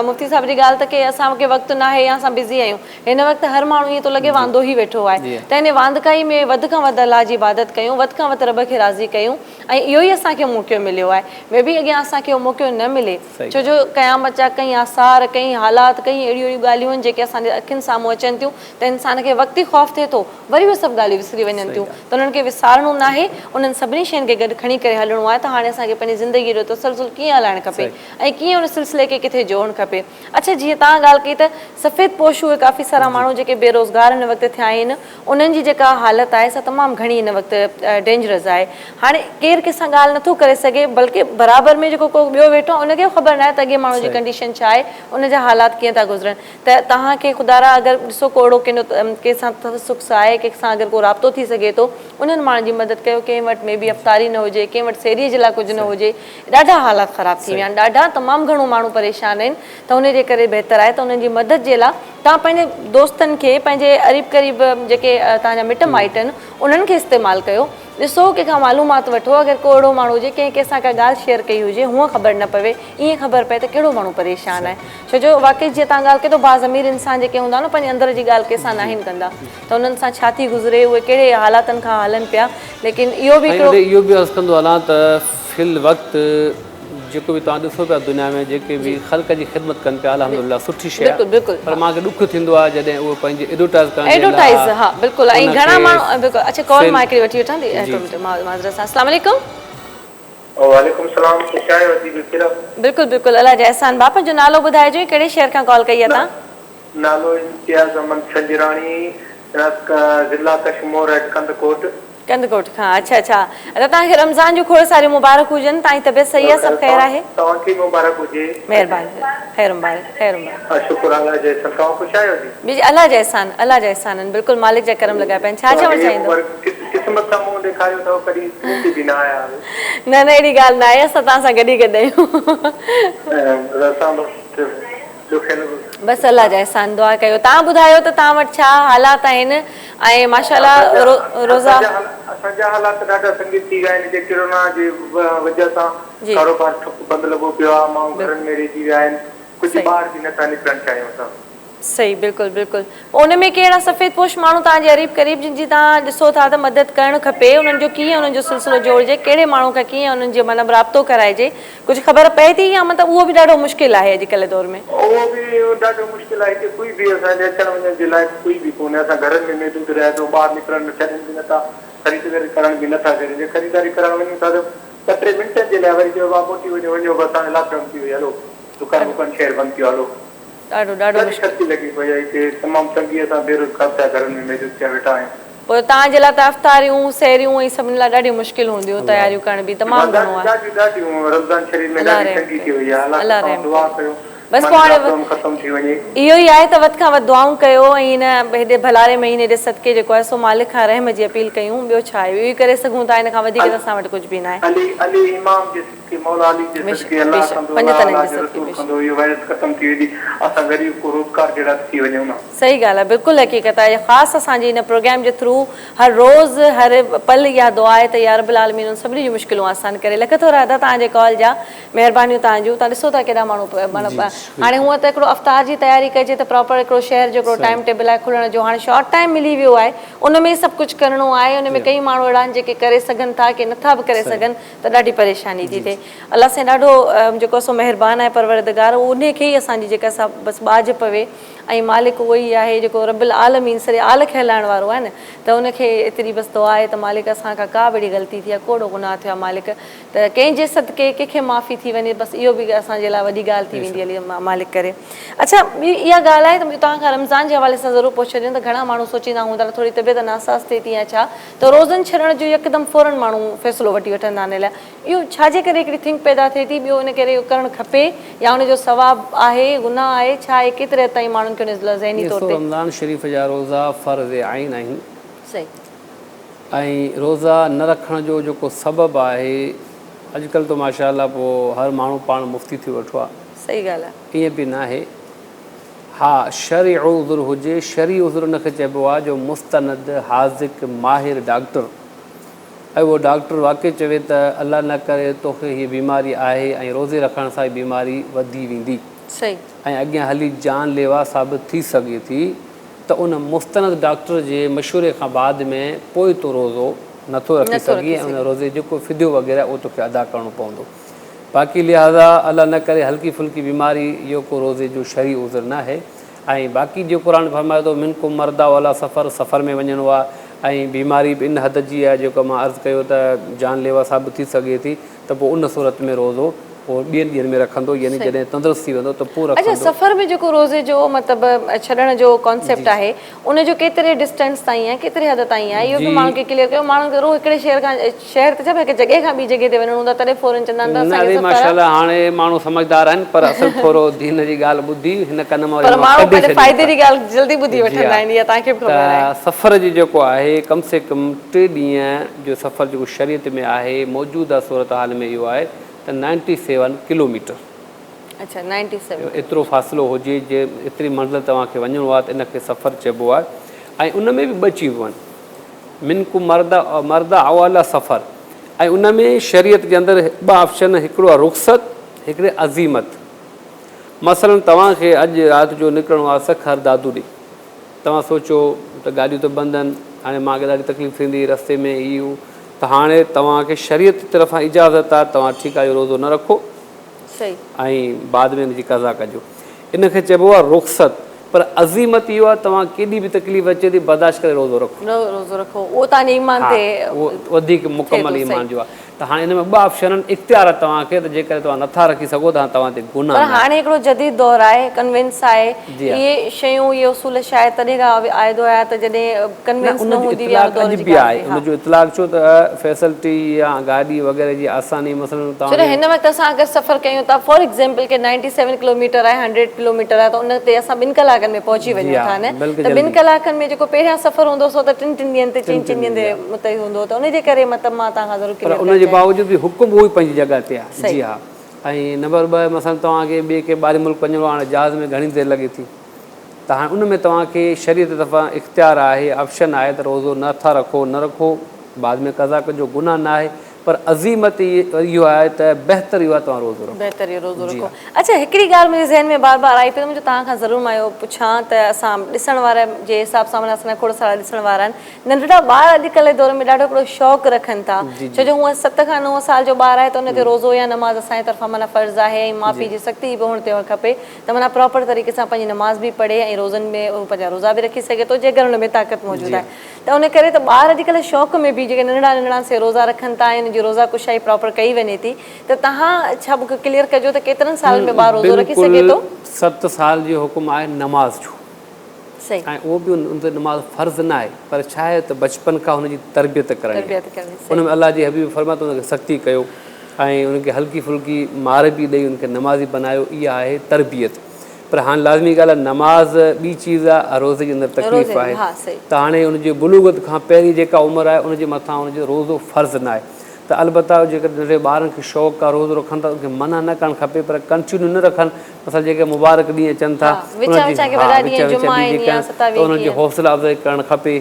मुफ़्ती साहिब जी ॻाल्हि त की असांखे वक़्तु न आहे या असां बिज़ी आहियूं, हिन वक़्तु हर माण्हू ईअं थो लॻे वांदो ई वेठो आहे। त हिन वांदगाई में वधि खां वधि अलाह जी इबादत कयूं, वधि खां वधि रब खे राज़ी कयूं ऐं इहो ई असांखे मौक़ो मिलियो आहे। मे बि अॻियां असांखे उहो मौक़ो न मिले, छो जो क़यामत जा कई आसार, कई हालात, कई अहिड़ियूं अहिड़ियूं ॻाल्हियूं आहिनि जेके असांजे अखियुनि साम्हूं अचनि थियूं त इंसान खे वक़्ती ख़ौफ़ थिए थो, वरी उहे सभु ॻाल्हियूं विसरी वञनि थियूं। त उन्हनि खे विसारणो न आहे, उन्हनि सभिनी शयुनि खे गॾु खणी करे हलणो आहे। त हाणे असांखे पंहिंजी ज़िंदगीअ जो तसलसुल कीअं हलाइणु खपे ऐं कीअं उन सिलसिले खे किथे जोड़णु खपे। अच्छा, जीअं तव्हां ॻाल्हि कई त सफ़ेद पोश उहे काफ़ी सारा माण्हू जेके बेरोज़गार हिन वक़्तु थिया आहिनि, उन्हनि जी जेका हालति आहे सा तमामु घणी हिन वक़्तु डेंजरस आहे। हाणे केरु कंहिंसां ॻाल्हि नथो करे सघे, बल्कि बराबरि में जेको को ॿियो वेठो आहे उनखे ख़बर न आहे त अॻे माण्हू जी कंडीशन छा आहे, उनजा हालात कीअं था गुज़रनि। त तव्हांखे ख़ुदारा अगरि ॾिसो कोड़ो कंहिंसां सुख आहे, कंहिंसां अगरि को राब्तो थी सघे थो, उन्हनि माण्हुनि जी मदद कयो। कंहिं वटि में बि अफ़तारी न हुजे, कंहिं वटि सेरीअ जे लाइ कुझु न हुजे, ॾाढा हालात ख़राब थी विया आहिनि, ॾाढा तमामु घणो माण्हू परेशान आहिनि। त उनजे करे बहितर आहे त उन्हनि जी मदद जे लाइ तव्हां पंहिंजे दोस्तनि खे, पंहिंजे अरीब क़रीब जेके तव्हांजा मिट माइट आहिनि, उन्हनि खे इस्तेमालु कयो। ॾिसो कंहिंखां मालूमात वठो, अगरि को अहिड़ो माण्हू हुजे कंहिंसां का ॻाल्हि शेयर कई हुजे, हूअं ख़बर न पवे, ईअं ख़बर पए त कहिड़ो माण्हू परेशान आहे। छो जो वाक़ई जीअं तव्हां ॻाल्हि कयो त बाज़ अमीर इंसान जेके हूंदा न पंहिंजे अंदर जी ॻाल्हि कंहिंसां न आहिनि कंदा, त उन्हनि सां छा थी गुज़रे, उहे कहिड़े हालातनि खां हलनि पिया। लेकिन इहो बि अर्ज़ु कंदो हलां त फिल वक़्तु जेको बि तव्हां ॾिसो पिया दुनिया में जेके बि ख़ल्क़ जी ख़िदमत कनि पिया, अल्हम्दुलिल्लाह सुठी शइ आहे। पर मूंखे ॾुख थींदो आहे जॾहिं उहे पंहिंजे एडवर्टाइज़। हा बिल्कुलु। ऐं घणा माण्हू बिल्कुलु। अच्छा, कॉल मां हिकिड़ी वठी वठां थी। माज़रत सां। अस्सलाम वालेकुम। वालेकुम सलाम। बिल्कुलु बिल्कुलु, अल्लाह जा एहसान। बापा जो नालो ॿुधाइजो, कहिड़े शहर खां कॉल कई आहे तव्हां? नालो इम्तियाज़ अहमद संजराणी, ज़िला कशमोर, कंदकोट। कंदकोट खां। अच्छा अच्छा। त तव्हांखे रमज़ान जूं खोड़ सारियूं मुबारक हुजनि। तव्हांजी तबियत सही आहे? सभु ख़ैर आहे? तव्हांखे मुबारक हुजे। महिरबानी। ख़ैर मुबारक। ख़ैर मुबारक। शुक्र अल्लाह जे एहसान। तव्हां ख़ुशि आहियो जी? जी अल्लाह जा एहसान, अल्लाह जा एहसान आहिनि। बिल्कुलु मालिक जा करम लॻा पिया आहिनि। छा चवणु चाहींदो? क़िस्मत सां मुंहुं ॾेखारियो अथव, कॾहिं मूंखे बि न आया। न न, अहिड़ी ॻाल्हि न आहे, असां तव्हां सां गॾु ई गॾु आहियूं। बसि अल्लाह जा एहसान। दुआ कयो। तव्हां ॿुधायो त तव्हां वटि छा हालात आहिनि? ऐं माशाअल्लाह रोज़ा असांजा हालात ॾाढा संगीत थी विया आहिनि। जे कोरोना जी वजह सां कारोबार बंदि लॻो पियो आहे, माण्हू घरनि में रहिजी विया आहिनि, कुझु ॿाहिरि बि नथा निकिरनि चाहियूं असां। सही, बिल्कुलु बिल्कुलु। पोइ उन में कहिड़ा सफ़ेद पोश माण्हू तव्हांजे अरीब क़रीब जिन जी तव्हां ॾिसो था त मदद करणु खपे, उन्हनि जो कीअं उन्हनि जो सिलसिलो जोड़िजे, कहिड़े माण्हू खां कीअं उन्हनि जो मतिलबु राब्तो कराइजे, कुझु ख़बर पए थी या मतिलबु उहो बि ॾाढो मुश्किल आहे अॼुकल्ह दौर में? उहो बि ॾाढो मुश्किल आहे कि कोई बि असांजे अचण वञण जे लाइ कोई बि कोन्हे। असां घरनि में महदूद रहिया थो, ॿाहिरि निकिरण छॾनि बि नथा, ख़रीदारी करण बि नथा करियूं। जे ख़रीदारी करणु वञूं था त 2-3 मिंटनि जे लाइ वरी चयो आहे मोटी वञो, बसि हाणे लॉकडाउन थी वई, हलो दुकान शहर बंदि थियो, हलो। ॾाढो ॾाढो ख़र्ची लॻी पई आहे कि तमामु तंगीअ सां बेरोज़गार थिया, घरनि में महदूद थिया वेठा आहियूं। पोइ तव्हांजे लाइ त अफ़्तारियूं सहरियूं ऐं सभिनी लाइ ॾाढियूं मुश्किल हूंदियूं तयारियूं करण बि तमामु घणो आहे रमज़ान शरीफ़ में अल्लाह ॾाढी रहम तंगी थी वई आहे, अल्लाह अल्लाह रहम सां दुआ कयो बसि माना पोइ हाणे लॉकडाउन ख़तम थी वञे। इहो ई आहे त वधि खां वधि दुआऊं कयो ऐं हिन हेॾे भलारे महीने जे सदके जेको आहे सो मालिक खां रहम जी अपील कयूं, ॿियो छा आहे, इहो ई करे सघूं था, हिन खां वधीक त असां वटि कुझु बि न आहे। अली इमाम जे सदके मौला अली जे सदके अल्लाह बेशक, कंदो, पंज अल्लाह तननि जे जो सदके, रसूल बेशक। कंदो, इहो वायरस ख़तम थी वेंदी, असां ग़रीब को रोज़गार जहिड़ा थी वञूं न। सही ॻाल्हि आहे, बिल्कुलु हक़ीक़त आहे। ख़ासि असांजी हिन प्रोग्राम जे थ्रू हर रोज़ु हर पल इहा दुआ आहे त या रब्बुल आलमीन उन सभिनी जूं मुश्किलूं आसान करे। लख थोरा अदा तव्हांजे कॉल जा, महिरबानियूं तव्हांजूं। तव्हां ॾिसो था केॾा माण्हू मतिलबु हाणे हूअं त हिकिड़ो अफ़्तार जी तयारी कजे त प्रॉपर हिकिड़ो शहर जो हिकिड़ो टाइम टेबल आहे खुलण जो, हाणे शॉर्ट टाइम मिली वियो आहे, उन में सभु कुझु करिणो आहे। उन में कई माण्हू अहिड़ा आहिनि जेके करे सघनि था, के नथा बि करे सघनि, त ॾाढी परेशानी थी थिए। अलाह साईं ॾाढो जेको सो महिरबानी आहे परवरदिगार, उन खे ई असांजी जेका सा बसि बाज पवे ऐं मालिक उहो ई आहे जेको रब्बुल आलमीन सॼे आल खे हलाइण वारो आहे न, त उनखे एतिरी बसि दुआ आहे त मालिक असांखां का बि ग़लती थी आहे, कोड़ो गुनाह थियो आहे मालिक, त कंहिंजे सदके कंहिंखे माफ़ी थी वञे, बसि इहो बि असांजे लाइ वॾी ॻाल्हि थी वेंदी आहे, मालिक करे। अच्छा, ॿी इहा ॻाल्हि आहे त तव्हां खां रमज़ान जे हवाले सां ज़रूरु पुछी ॾियूं त घणा माण्हू सोचींदा हूंदा थोरी तबियत नासाज़ थिए थी या छा, त रोज़नि छॾण जो यकदमि फ़ौरन माण्हू फ़ैसिलो वठी वठंदा आहिनि लाइ, इहो छाजे करे हिकिड़ी थिंक पैदा थिए थी, ॿियो इन करे इहो करणु खपे या उनजो सवाबु आहे, गुनाह आहे, छा आहे, केतिरे हद ताईं माण्हुनि खे ज़हनी तौर ते? रमज़ान शरीफ़ जा रोज़ा फ़र्ज़ आइन आहिनि सही, ऐं रोज़ा न रखण जो जेको सबबु आहे, अॼुकल्ह त माशाअल्लाह पोइ हर माण्हू पाण मुफ़्ती थी वेठो आहे, सही ॻाल्हि आहे। ईअं बि न आहे। हा, शरई उज़ुर हुजे, शरई उज़ुर उनखे चइबो आहे जो मुस्तनद हाज़िक माहिर डॉक्टर, ऐं उहो डॉक्टर वाक़ई चवे त अलाह न करे तोखे हीअ बीमारी आहे ऐं रोज़े रखण सां बीमारी वधी वेंदी सही, ऐं अॻियां हली जानलेवा साबित थी सघे थी, त उन मुस्तनद डॉक्टर जे मशवरे खां बाद में पोइ तो रोज़ो नथो रखी सघी ऐं उन रोज़े जेको फिदियो वग़ैरह उहो तोखे अदा करिणो पवंदो। बाक़ी लिहाज़ा अलाह न करे हल्की फुल्की बीमारी इहो को रोज़े जो शरई उज़ुर न आहे। ऐं बाक़ी जो क़ुरान फरमाए थो मिनकुम मर्दा वाला सफ़र में वञिणो आहे ऐं बीमारी बि इन हद जी आहे जेको मां अर्ज़ु कयो त जानलेवा साबित थी सघे थी, त पोइ उन सूरत में रोज़ो पोइ ॿियनि ॾींहंनि में रखंदो, यानी जॾहिं तंदुरुस्त थी वेंदो त पोइ अच्छा, रखंदो। सफ़र में जेको रोज़े जो मतिलबु छॾण जो कॉन्सेप्ट आहे, उनजो केतिरे डिस्टेंस ताईं आहे, केतिरे हद ताईं आहे, इहो बि माण्हू खे क्लियर कयो। माण्हू ज़रूरु हिकिड़े शहर ते छा हिकु जॻह खां ॿी जॻह ते वञिणो हूंदो आहे, तॾहिं फ़ौरन चवंदा आहिनि त असांखे माशाअल्लाह हाणे माण्हू समझदार आहिनि, पर असुल थोरो दीन जी ॻाल्हि ॿुधी हिन कन मां पर माण्हू पंहिंजे फ़ाइदे जी ॻाल्हि जल्दी ॿुधी वठंदा आहिनि, इहा तव्हांखे बि ख़बर आहे। त सफ़र जी जेको आहे कम से कम 3 ॾींहं जो सफ़र जेको शरीयत में आहे, मौजूदा सूरत हाल में इहो आहे त 97 किलोमीटर। अच्छा, 97 एतिरो फ़ासिलो हुजे, जे एतिरी मंज़िल तव्हांखे वञिणो आहे त इनखे सफ़र चइबो आहे। ऐं उन में बि 2 चीज़ूं आहिनि, मिनकु मर्दा अवाला सफ़र, ऐं उन में शरीयत जे अंदरि 2 ऑप्शन, हिकिड़ो आहे रुख़सत, हिकिड़े अज़ीमत। मसलन तव्हांखे अॼु राति जो निकिरणो आहे सखर दादू ॾे, तव्हां सोचो त गाॾियूं त बंदि आहिनि, हाणे मूंखे ॾाढी तकलीफ़ थींदी रस्ते में इहो, त हाणे तव्हांखे शरीयत तरफ़ां इजाज़त आहे, तव्हां ठीकु आहे इहो रोज़ो न रखो सही, ऐं बाद में हिनजी कज़ा कजो, इनखे चइबो आहे रुख़सत। पर अज़ीमत इहो आहे तव्हां केॾी बि तकलीफ़ अचे थी बर्दाश्त करे रोज़ो रखो, रोज़ो रखो, उहो तव्हांजे ईमान ते उहो वधीक मुकमल ईमान जो आहे। त हाणे हिन में 2 ऑप्शन आहिनि, इख़्तियार आहे तव्हांखे, त जेकर तव्हां नथा रखी सघो त तव्हां ते गुनाह। पर हाणे हिकिड़ो जदीद दौर आहे, कन्विंस आहे, इहे शयूं इहे उसूल शायदि तॾहिं खां आइदो आहे त जॾहिं कन्विंस न हूंदी आहे। हुनजो इतलाक़ छो त फैसिलिटी या गाॾी वग़ैरह जी आसानी, मसलन छो त हिन वक़्तु असां अगरि सफ़र कयूं था, फॉर एग्ज़ाम्पल के 97 किलोमीटर आहे, 100 किलोमीटर आहे, त उन ते असां 2 कलाकनि में पहुची वञूं था न, त 2 कलाकनि में जेको पहिरियां सफ़र हूंदो सो त 3 ॾींहंनि ते 4 ॾींहंनि ते मुतई हूंदो, त उनजे करे मतिलबु मां तव्हां खां ज़रूरु पर उनजे बावजूद बि हुकुम उहो ई पंहिंजी जॻह ते आहे। जी हा। ऐं नंबर 2, मसलन तव्हांखे ॿिए के ॿाहिरि मुल्क वञिणो आहे, हाणे जहाज़ में घणी देरि लॻे थी, त हाणे उन में तव्हांखे शरीयत तरफ़ां इख़्तियार आहे, ऑप्शन आहे त रोज़ो नथा रखो, न रखो, बाद में कज़ा कजो, गुनाह न आहे। पर अज़ीमत इहो आहे त बहितर इहो आहे तव्हां रोज़ो रखो, बहितर इहो रोज़ो रखो। अच्छा, हिकिड़ी ॻाल्हि मुंहिंजे ज़हन में बार बार आई पई, मुंहिंजो तव्हां खां ज़रूरु मां इहो पुछां त असां ॾिसण वारे जे हिसाब सां माना असांजा खोड़ सारा ॾिसण वारा आहिनि, नंढड़ा ॿार अॼुकल्ह जे दौर में ॾाढो हिकिड़ो शौक़ु रखनि था, छो जो हूअं 7 खां 9 साल जो ॿार आहे त उन ते रोज़ो या नमाज़ असांजे तरफ़ां माना फ़र्ज़ु आहे, ऐं माउ पीउ जी सख़्ती बि हुअणु ते खपे त माना प्रॉपर तरीक़े सां पंहिंजी नमाज़ बि पढ़े ऐं रोज़नि में उहो पंहिंजा रोज़ा बि रखी सघे थो, जेकर हुन में ताक़त मौजूदु आहे। त उन करे त ॿार अॼुकल्ह शौक़ में बि जेके नंढड़ा से रोज़ा रखनि था, हुनजी रोज़ा कुशाई प्रॉपर कई वञे थी, त तव्हां छा मूंखे क्लियर कजो त केतिरनि सालनि में ॿार रोज़ो रखी सघे थो? 7 साल जो हुकुम आहे नमाज़ जो, सही ऐं उहो बि उन ते नमाज़ फ़र्ज़ु न आहे, पर छा आहे त बचपन खां हुनजी तरबियत करणी आहे। तरबियत करणी हुन में अलाह जी हबीब फरमाए थो हुनखे सख़्ती कयो ऐं उनखे हल्की फुल्की मार बि ॾेई उनखे नमाज़ी बनायो, इहा आहे तरबियत। पर हाणे लाज़मी ॻाल्हि आहे, नमाज़ ॿी चीज़ आहे, रोज़े जे अंदरि तकलीफ़ आहे। हा सही त हाणे हुनजी बुलूगत खां पहिरीं जेका उमिरि आहे उनजे मथां हुनजो रोज़ो फ़र्ज़ु न आहे। त अलबत्ता जेकर नंढे ॿारनि खे शौक़ु आहे रोज़ो रखनि था, उनखे मना न करणु खपे, पर कंटिन्यू न रखनि। मतिलबु जेके मुबारक ॾींहं अचनि था त उन्हनि जी हौसला अफ़ज़ाई करणु खपे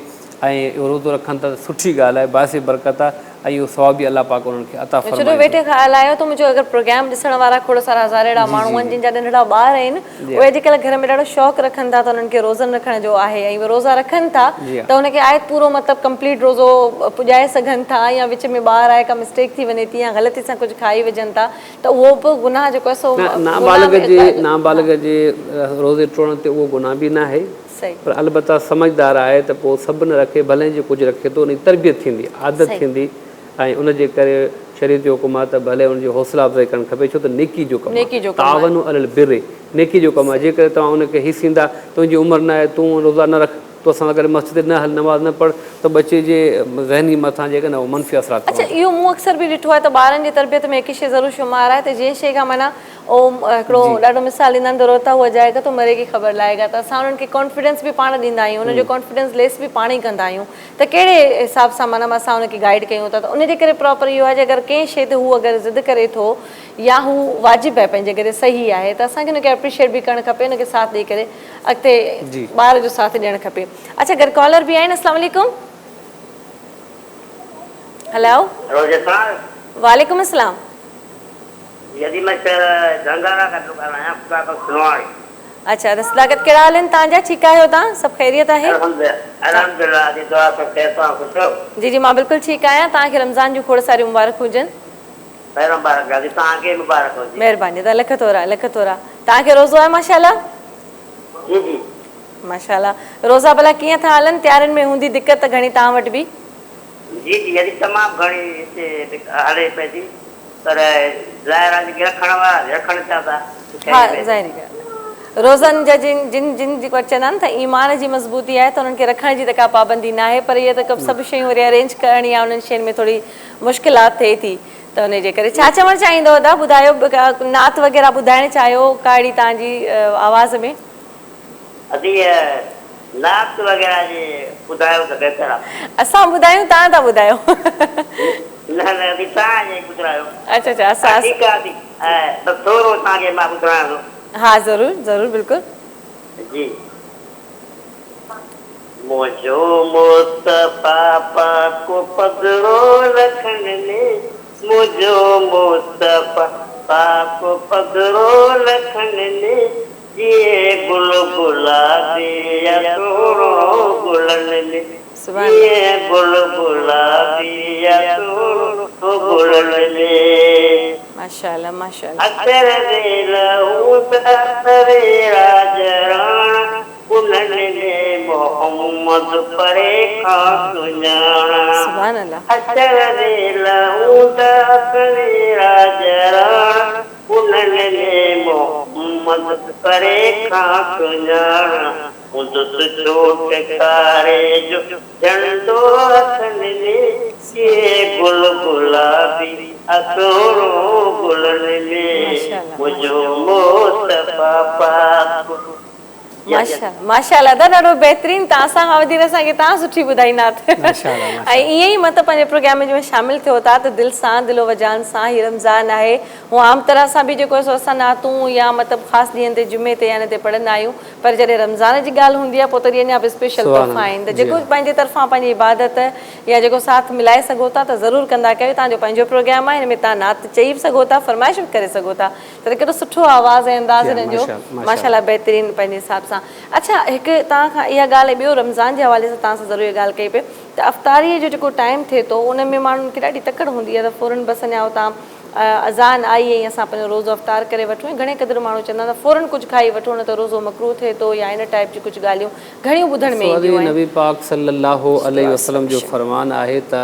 ऐं रोज़ो रखनि था त सुठी ॻाल्हि आहे, बाहिस बरकत आहे ऐं इहो सवाब बि अलाह पाक उन्हनि खे अता फरमाए। वेठे ख़्यालु आयो त मुंहिंजो अगरि प्रोग्राम ॾिसण वारा खोड़ सारा हज़ार अहिड़ा माण्हू आहिनि जिन जा नंढड़ा ॿार आहिनि, उहे अॼुकल्ह घर में ॾाढो शौक़ु रखनि था त उन्हनि खे रोज़नि रखण जो आहे ऐं उहे रोज़ा रखनि था त उनखे आयत पूरो मतिलबु कंप्लीट रोज़ो पुॼाए सघनि था, या विच में ॿार आहे का मिस्टेक थी वञे थी या ग़लती सां कुझु खाई विझनि था त उहो बि गुनाह जेको आहे सो नाबालिग जे रोज़े टोड़ण ते उहो गुनाह बि न आहे, पर अलबत्ता समझदार आहे त पोइ सभु न रखे, भले जो कुझु रखे थो उनजी तरबियत थींदी, आदत थींदी ऐं उनजे करे शरीयत जो हुकुम आहे त भले उनजी हौसला अफ़ज़ाई करणु खपे, छो त नेकी जो कमु आहे, तावनु अलल बिर्रि, नेकी जो कमु आहे। जेकर तव्हां उनखे हिसींदा तुंहिंजी उमिरि न आहे, तूं रोज़ा न रख, तो असां सां गॾु मस्जिद न हल, नमाज़ न पढ़, त बचे जे ज़हनी मथां जेका न उहो मनफ़ी असरात। अच्छा, इहो मूं अक्सर बि ॾिठो आहे त ॿारनि जी तरबियत में हिकु शइ ज़रूरु शुमार आहे त जंहिं शइ खां माना हिकिड़ो ॾाढो मिसाल ॾींदा आहिनि त रोता हुआ जाएगा तो मरेगी ख़बर लाएगा, त असां उन्हनि खे कॉन्फिडेंस बि पाण ॾींदा आहियूं, उनजो कॉन्फिडेंस लेस बि पाण ई कंदा आहियूं त कहिड़े हिसाब सां माना असां उनखे गाइड कयूं था। त उनजे करे प्रॉपर इहो आहे, अगरि कंहिं शइ ते हू अगरि ज़िद करे थो या हू वाजिबु आहे पंहिंजे करे सही आहे त असांखे उनखे एप्रिशिएट बि करणु खपे, उनखे साथ ॾेई करे अॻिते ॿार जो साथ ॾियणु खपे। अच्छा, घर कॉलर बि आहिनि। अस्सलाम वालेकुम। हेलो, वालेकुम अस्सलाम। अच्छा, रसदागत कहिड़ा हाल आहिनि तव्हांजा? ठीकु आहियो तव्हां? सभु ख़ैरियत आहे? जी जी, मां बिल्कुलु ठीकु आहियां। तव्हांखे रमज़ान जूं खोड़ सारियूं मुबारक हुजनि। महिरबानी, त लख थोरा लख थोरा। तव्हांखे रोज़ो आहे माशाल्लाह? माशाल्लाह। रोज़ा भला कीअं था हलनि? तयारियुनि में हूंदी दिक़त घणी तव्हां वटि बि? जी जी, अॼु तमामु घणी हिते हले पई थी, पर ज़ाहिर आहे जेके रखण वारा रखण था था। हा, ज़ाहिरी ॻाल्हि। रोज़नि जा जिन जेको चवंदा आहिनि त ईमान जी मज़बूती आहे त उन्हनि खे रखण जी त का पाबंदी न आहे, पर इहा त सभु शयूं वरी अरेंज करणी आहे, उन्हनि शयुनि में थोरी मुश्किलात थिए थी, त उनजे करे छा चवणु चाहींदव? दा ॿुधायो, नात वग़ैरह ॿुधाइणु चाहियो काड़ी तव्हांजी आवाज़ में? नात वग़ैरह जी ॿुधायो त बहितर आहे। असां ॿुधायूं, तव्हां था ॿुधायो? न न, तव्हां ईअं ॿुधायो। अच्छा अच्छा, असां ठीकु आहे, त थोरो तव्हांखे मां ॿुधायां थो। हा, ज़रूरु ज़रूरु, बिल्कुलु जी। मुझो मुस्तफा पाक पगड़ो रखने ले, मुझो मुस्तफा पाक पगड़ो रखने ले, ये गुल गुलाबी या तोरो गुलन ले, ये गुल गुलाबी या तोरो गुलन ले। माशाल्लाह माशाल्लाह। अक्सर दिलहू तरे राजराणा, उन्हनि ने मोहम्मद परे खां सुञाणा। सुभान अल्लाह। अक्सर दिलहू तरे राजराणा, उन्हनि ने मोहम्मद परे खां सुञाणा। उदस चोट कारे जो झंडो रखने ले, ये गुल गुलाबी अतोरो गुलन ले, मुझो मुस्तफा पाक। माशाल्लाह माशाल्लाह, ॾाढो बहितरीन। तव्हां सां खां वधीक असांखे तव्हां सुठी ॿुधाईंदा ऐं ईअं ई मतिलबु पंहिंजे प्रोग्राम में शामिलु थियो था त दिलि सां दिलो वजान सां। हीअ रमज़ान आहे, हूअं आम तरह सां बि जेको आहे सो असां नातूं या मतिलबु ख़ासि ॾींहंनि ते जुमे ते या हिन ते पढ़ंदा आहियूं, पर जॾहिं रमज़ान जी ॻाल्हि हूंदी आहे पोइ त अञा बि स्पेशल तोहफ़ा आहिनि, त जेको पंहिंजे तरफ़ां पंहिंजी इबादत या जेको साथ मिलाए सघो था त ज़रूरु कंदा कयो। तव्हांजो पंहिंजो प्रोग्राम आहे, हिन में तव्हां नात चई बि सघो था, फरमाइश बि करे सघो था, त केॾो सुठो आवाज़ ऐं अंदाज़ हिननि जो माशाल्लाह बहितरीनु पंहिंजे हिसाब सां। अच्छा, हिकु तव्हां खां इहा ॻाल्हि ॿियो रमज़ान जे हवाले सां तव्हां सां ज़रूरु इहा ॻाल्हि कई पई त अफ़्तारीअ जो जेको टाइम थिए थो उन में माण्हुनि खे ॾाढी तकड़ हूंदी आहे त फ़ौरन बसि अञा हुतां अज़ान आई ऐं असां पंहिंजो रोज़ो अफ़्तार करे वठूं। ऐं घणे क़दुरु माण्हू चवंदा त फ़ौरन कुझु खाई वठो, न त रोज़ो मकरूह थिए थो या इन टाइप जी कुझु ॻाल्हियूं घणियूं ॿुधण में ईंदियूं आहिनि। नबी पाक सल्लल्लाहु अलैहि वसल्लम जो फरमान आहे त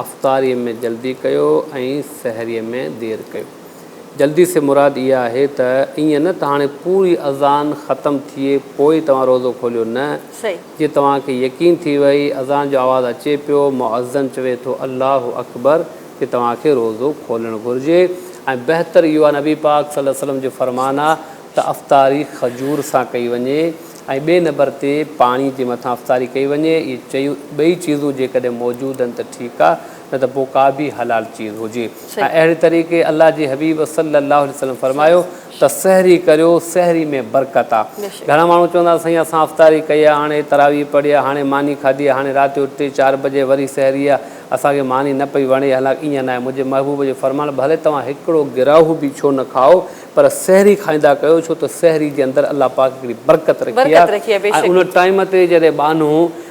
अफ़्तारीअ में जल्दी कयो ऐं सहरीअ में देरि कयो। जल्दी से मुराद इहा आहे त ईअं न त हाणे पूरी अज़ान ख़तमु थिए पोइ तव्हां रोज़ो खोलियो न, सही जे तव्हांखे यकीन थी वई अज़ान जो आवाज़ु अचे पियो मुअज़्ज़न चवे थो अल्लाहु अकबर कि तव्हांखे रोज़ो खोलणु घुरिजे। ऐं बहितर इहो आहे नबी पाक सल्लल्लाहु अलैहि वसल्लम जो फ़रमान आहे त अफ़्तारी खजूर सां कई वञे ऐं ॿिए नंबर ते पाणी जे मथां अफ़्तारी कई वञे। इहे चयूं ॿई चीज़ूं जेकॾहिं मौजूदु आहिनि त ठीकु आहे, न त पोइ का बि हलाल चीज़ हुजे। ऐं अहिड़े तरीक़े अलाह जे हबीब सल्लल्लाहु अलैहि वसल्लम फरमायो त सहरी करियो, सहरी में बरकत आहे। घणा माण्हू चवंदा साईं असां अफ़्तारी कई आहे, हाणे तरावी पढ़ी आहे, हाणे मानी खाधी आहे, हाणे राति जो 3-4 बजे वरी सहरी आहे, असांखे मानी न पई वणे। हालांकि ईअं न आहे, मुंहिंजे महबूब जो फरमानु भले तव्हां हिकिड़ो गिराहु बि छो न खाओ पर सहरी खाईंदा कयो, छो त सहरी जे अंदरि अलाह पाक हिकिड़ी बरकत रखी आहे। ऐं उन टाइम ते जॾहिं बानो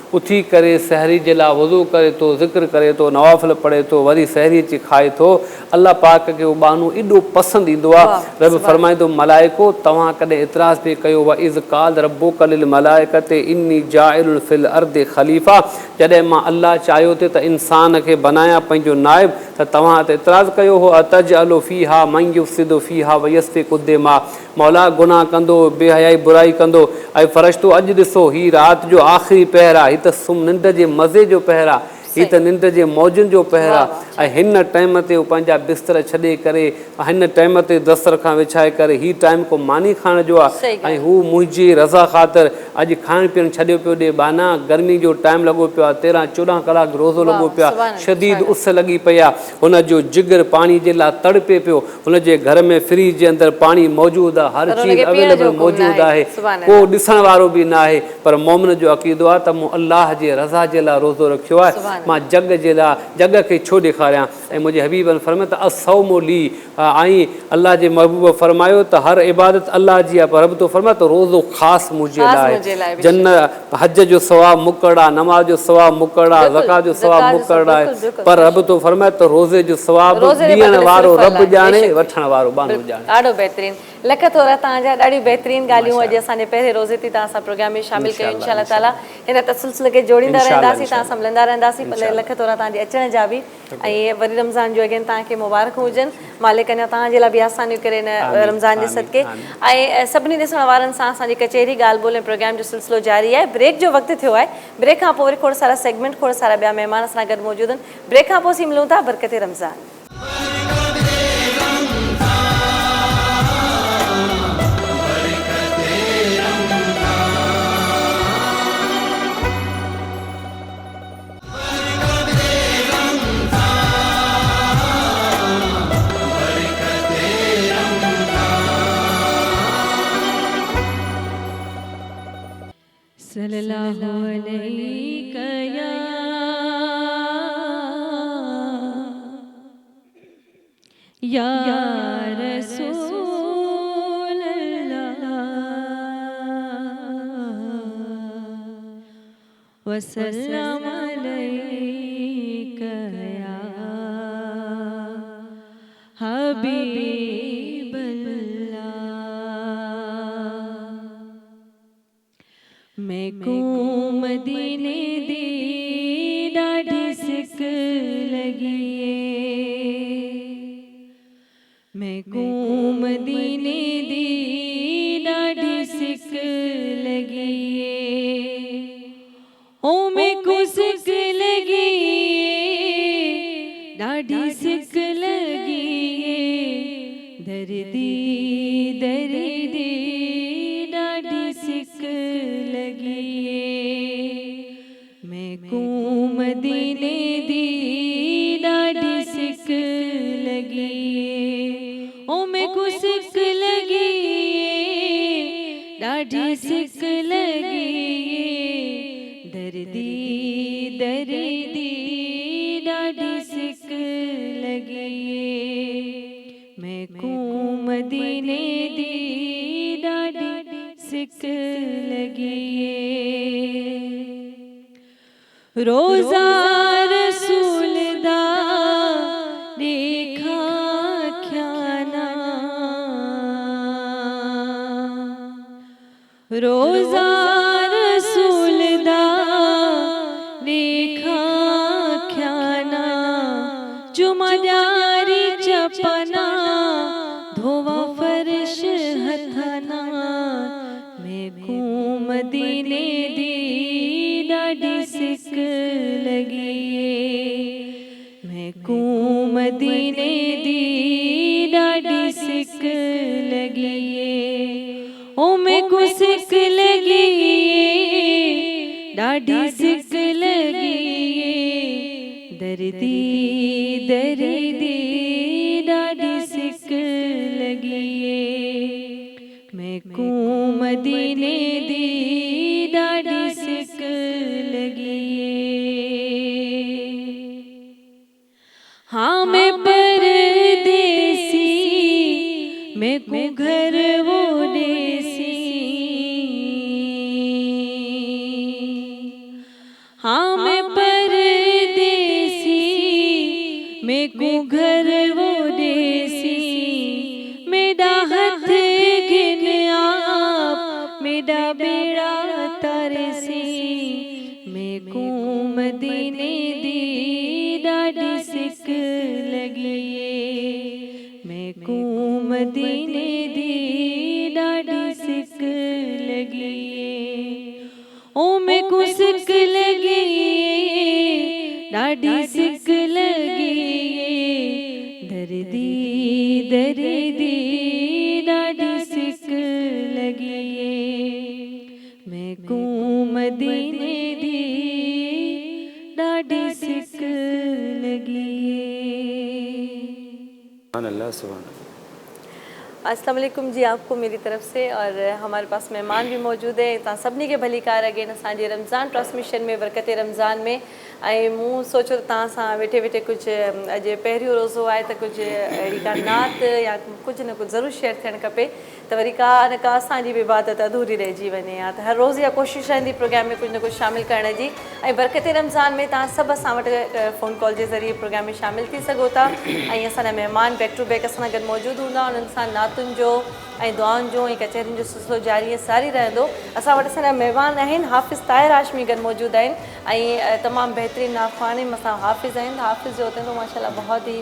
उथी करे सहरी जे लाइ वज़ू करे थो, ज़िक्र करे थो, नवाफ़िल पढ़े थो, वरी सहरी अची खाए थो, अलाह पाक खे उहो बानो एॾो पसंदि ईंदो आहे। रब फरमाईंदो मलाइको तव्हां कॾहिं इतराज़ पिए कयो व इज़ काल रब्बुक लिल मलाइकते इन्नी जाइलुन फिल अर्दि ख़लीफ़ा, जॾहिं मां अलाह चाहियो थे त इंसान खे बनायां पंहिंजो नाइब, त तव्हां त इतराज़ कयो हो अतजअलु फ़ीहा मन युफ़्सिदु फ़ीहा व यस्फ़िकु दिमा, मौला गुनाह कंदो, बेहयाई बुराई कंदो। ऐं फ़रिश्तो अॼु ॾिसो हीअ राति जो आख़िरी पहर आहे, हीअ त निंड जे मज़े जो पहर आहे, हीअ त निंड जे मौजुनि जो पहर आहे। ऐं हिन टाइम ते पंहिंजा बिस्तर छॾे करे, हिन टाइम ते दस्तर खां विछाए करे, हीअ टाइम को मानी खाइण जो आहे। ऐं हू मुंहिंजी रज़ा ख़ातिर अॼु खाइण पीअणु छॾियो पियो ॾे बाना, गर्मी जो टाइम लॻो पियो आहे, 13-14 कलाक रोज़ो लॻो पियो आहे, शदीद उस लॻी पई आहे, हुनजो जिगर पाणी जे लाइ तड़पे पियो, हुनजे घर में फ्रिज जे अंदरि पाणी मौजूदु आहे, हर चीज़ अवेलेबल मौजूदु आहे, को ॾिसण वारो बि न आहे, पर मोमिन जो अक़ीदो आहे त मूं अलाह जे रज़ा जे लाइ रोज़ो रखियो आहे, मां जग जे लाइ जग खे छो ॾेखारियां। ऐं मुंहिंजे हबीब फरमायो त असौमु ली, ऐं अलाह जे महबूब फरमायो त हर इबादत अलाह जी आहे, पर रब तो फरमायो त रोज़ो ख़ासि मुंहिंजे लाइ, जन्नत हज जो सवाबु मुक़ररु आहे, नमाज़ जो सवाबु मुक़ररु आहे, ज़कात जो सवाबु मुक़ररु आहे, पर रब तो फरमायो त रोज़े जो सवाबु ॾियण वारो रब ॼाणे, वठण वारो बानो ॼाणे। ॾाढो बहितरीनु, लख थोरा तव्हांजा ॾाढियूं बहितरीनु ॻाल्हियूं अॼु असांजे पहिरें रोज़े ते तव्हां सां प्रोग्राम में शामिलु कयूं। इंशा अल्लाह ताला हिन तसलसल खे जोड़ींदा रहंदासीं, तव्हां सां मिलंदा रहंदासीं, लख थोरा तव्हांजे अचण जा बि, ऐं वरी रमज़ान जो अगेन तव्हांखे मुबारकूं हुजनि, मालिक अञा तव्हांजे लाइ बि आसानियूं करे हिन रमज़ान जे सदके। ऐं सभिनी ॾिसण वारनि सां असांजी कचहरी ॻाल्हि ॿोल प्रोग्राम जो सिलसिलो जारी आहे। ब्रेक जो वक़्तु थियो आहे, ब्रेक खां पोइ वरी खोड़ सारा सेगमेंट, खोड़ सारा ॿिया महिमान असां गॾु मौजूदु आहिनि। ब्रेक खां पोइ असीं मिलूं था बरकत रमज़ान। सल्लल्लाहु अलैहि या रसूल अल्लाह वसल्लम अलैका या हबीब अल्लाह। मैं को मदीने दी ॾाढी सिक लगी, मैं को मदीने दी ॾाढी सिक लगी, ओ मैं को सिक लगी, ॾाढी सिक लगी, दर्दी दर्दी ॾाढी सिक लगी, मैं को मदीने दी ॾाढी सिक लगी, ओ मैं को सिक लगी, ॾाढी सिक लगी, दर्दी दर्दी ॾाढी सिक लगी, मैं को मदीने दी ॾाढी सिक लगी। रोज़ा रसूल दा देखा ख्याना, रोज़ा रसूल दा देखा ख्याना, जुमा ॾियारी चपना ॾाढी सिक लॻी दर्दी दर्दी ॾाढी सिक लॻी मैं को मदीने दी ॾाढी सिक लॻी हाँ मैं परदेसी मैं को घर वो देसी हाँ मैं परदेसी मैं को घर वो देसी मेरा हथ गिन आप मेरा बेड़ा तारे सी मैं को मदीने दी ॾाढी सिक लगी मैं को मदीने दी ॾाढी सिक लगी ओ मैं को सिक लगी ॾाढी सिक लगी दर्दी दर्दी ॾाढी सिक लगी मैं को मदीने दी ॾाढी सिक लगी अल्लाह सुभान अस्सलाम वालेकुम जी आपको मेरी तरफ से और हमारे पास मेहमान भी मौजूद है तव्हां सभिनी खे भली कार अगेन असांजे रमज़ान ट्रांसमिशन में बरकत रमज़ान में ऐं मूं सोचो त तव्हां सां वेठे वेठे कुझु अॼु पहिरियों रोज़ो आहे त कुझु अहिड़ी का नात या कुझु न कुझु ज़रूरु शेयर थियणु खपे त वरी का न का असांजी बि इबादत अधूरी रहिजी वञे या त हर रोज़ इहा कोशिशि रहंदी प्रोग्राम में कुझु न कुझु शामिलु करण जी ऐं बरकत रमज़ान में तव्हां सभु असां वटि फ़ोन कॉल जे ज़रिए प्रोग्राम में शामिलु थी सघो था ऐं असांजा महिमान बैक टू बैक असां सां गॾु मौजूदु हूंदा उन्हनि सां नातुनि जो ऐं दुआउनि जो ऐं कचहरियुनि जो सिलसिलो जारी सारी रहंदो असां वटि असांजा महिमान आहिनि हाफ़िज़ ताहिर हाशमी गॾु मौजूदु आहिनि ऐं तमामु बहितरीन नाख़वान मसां हाफ़िज़ आहिनि हाफ़िज़ जो होते हैं तो माशाल्लाह बहुत ही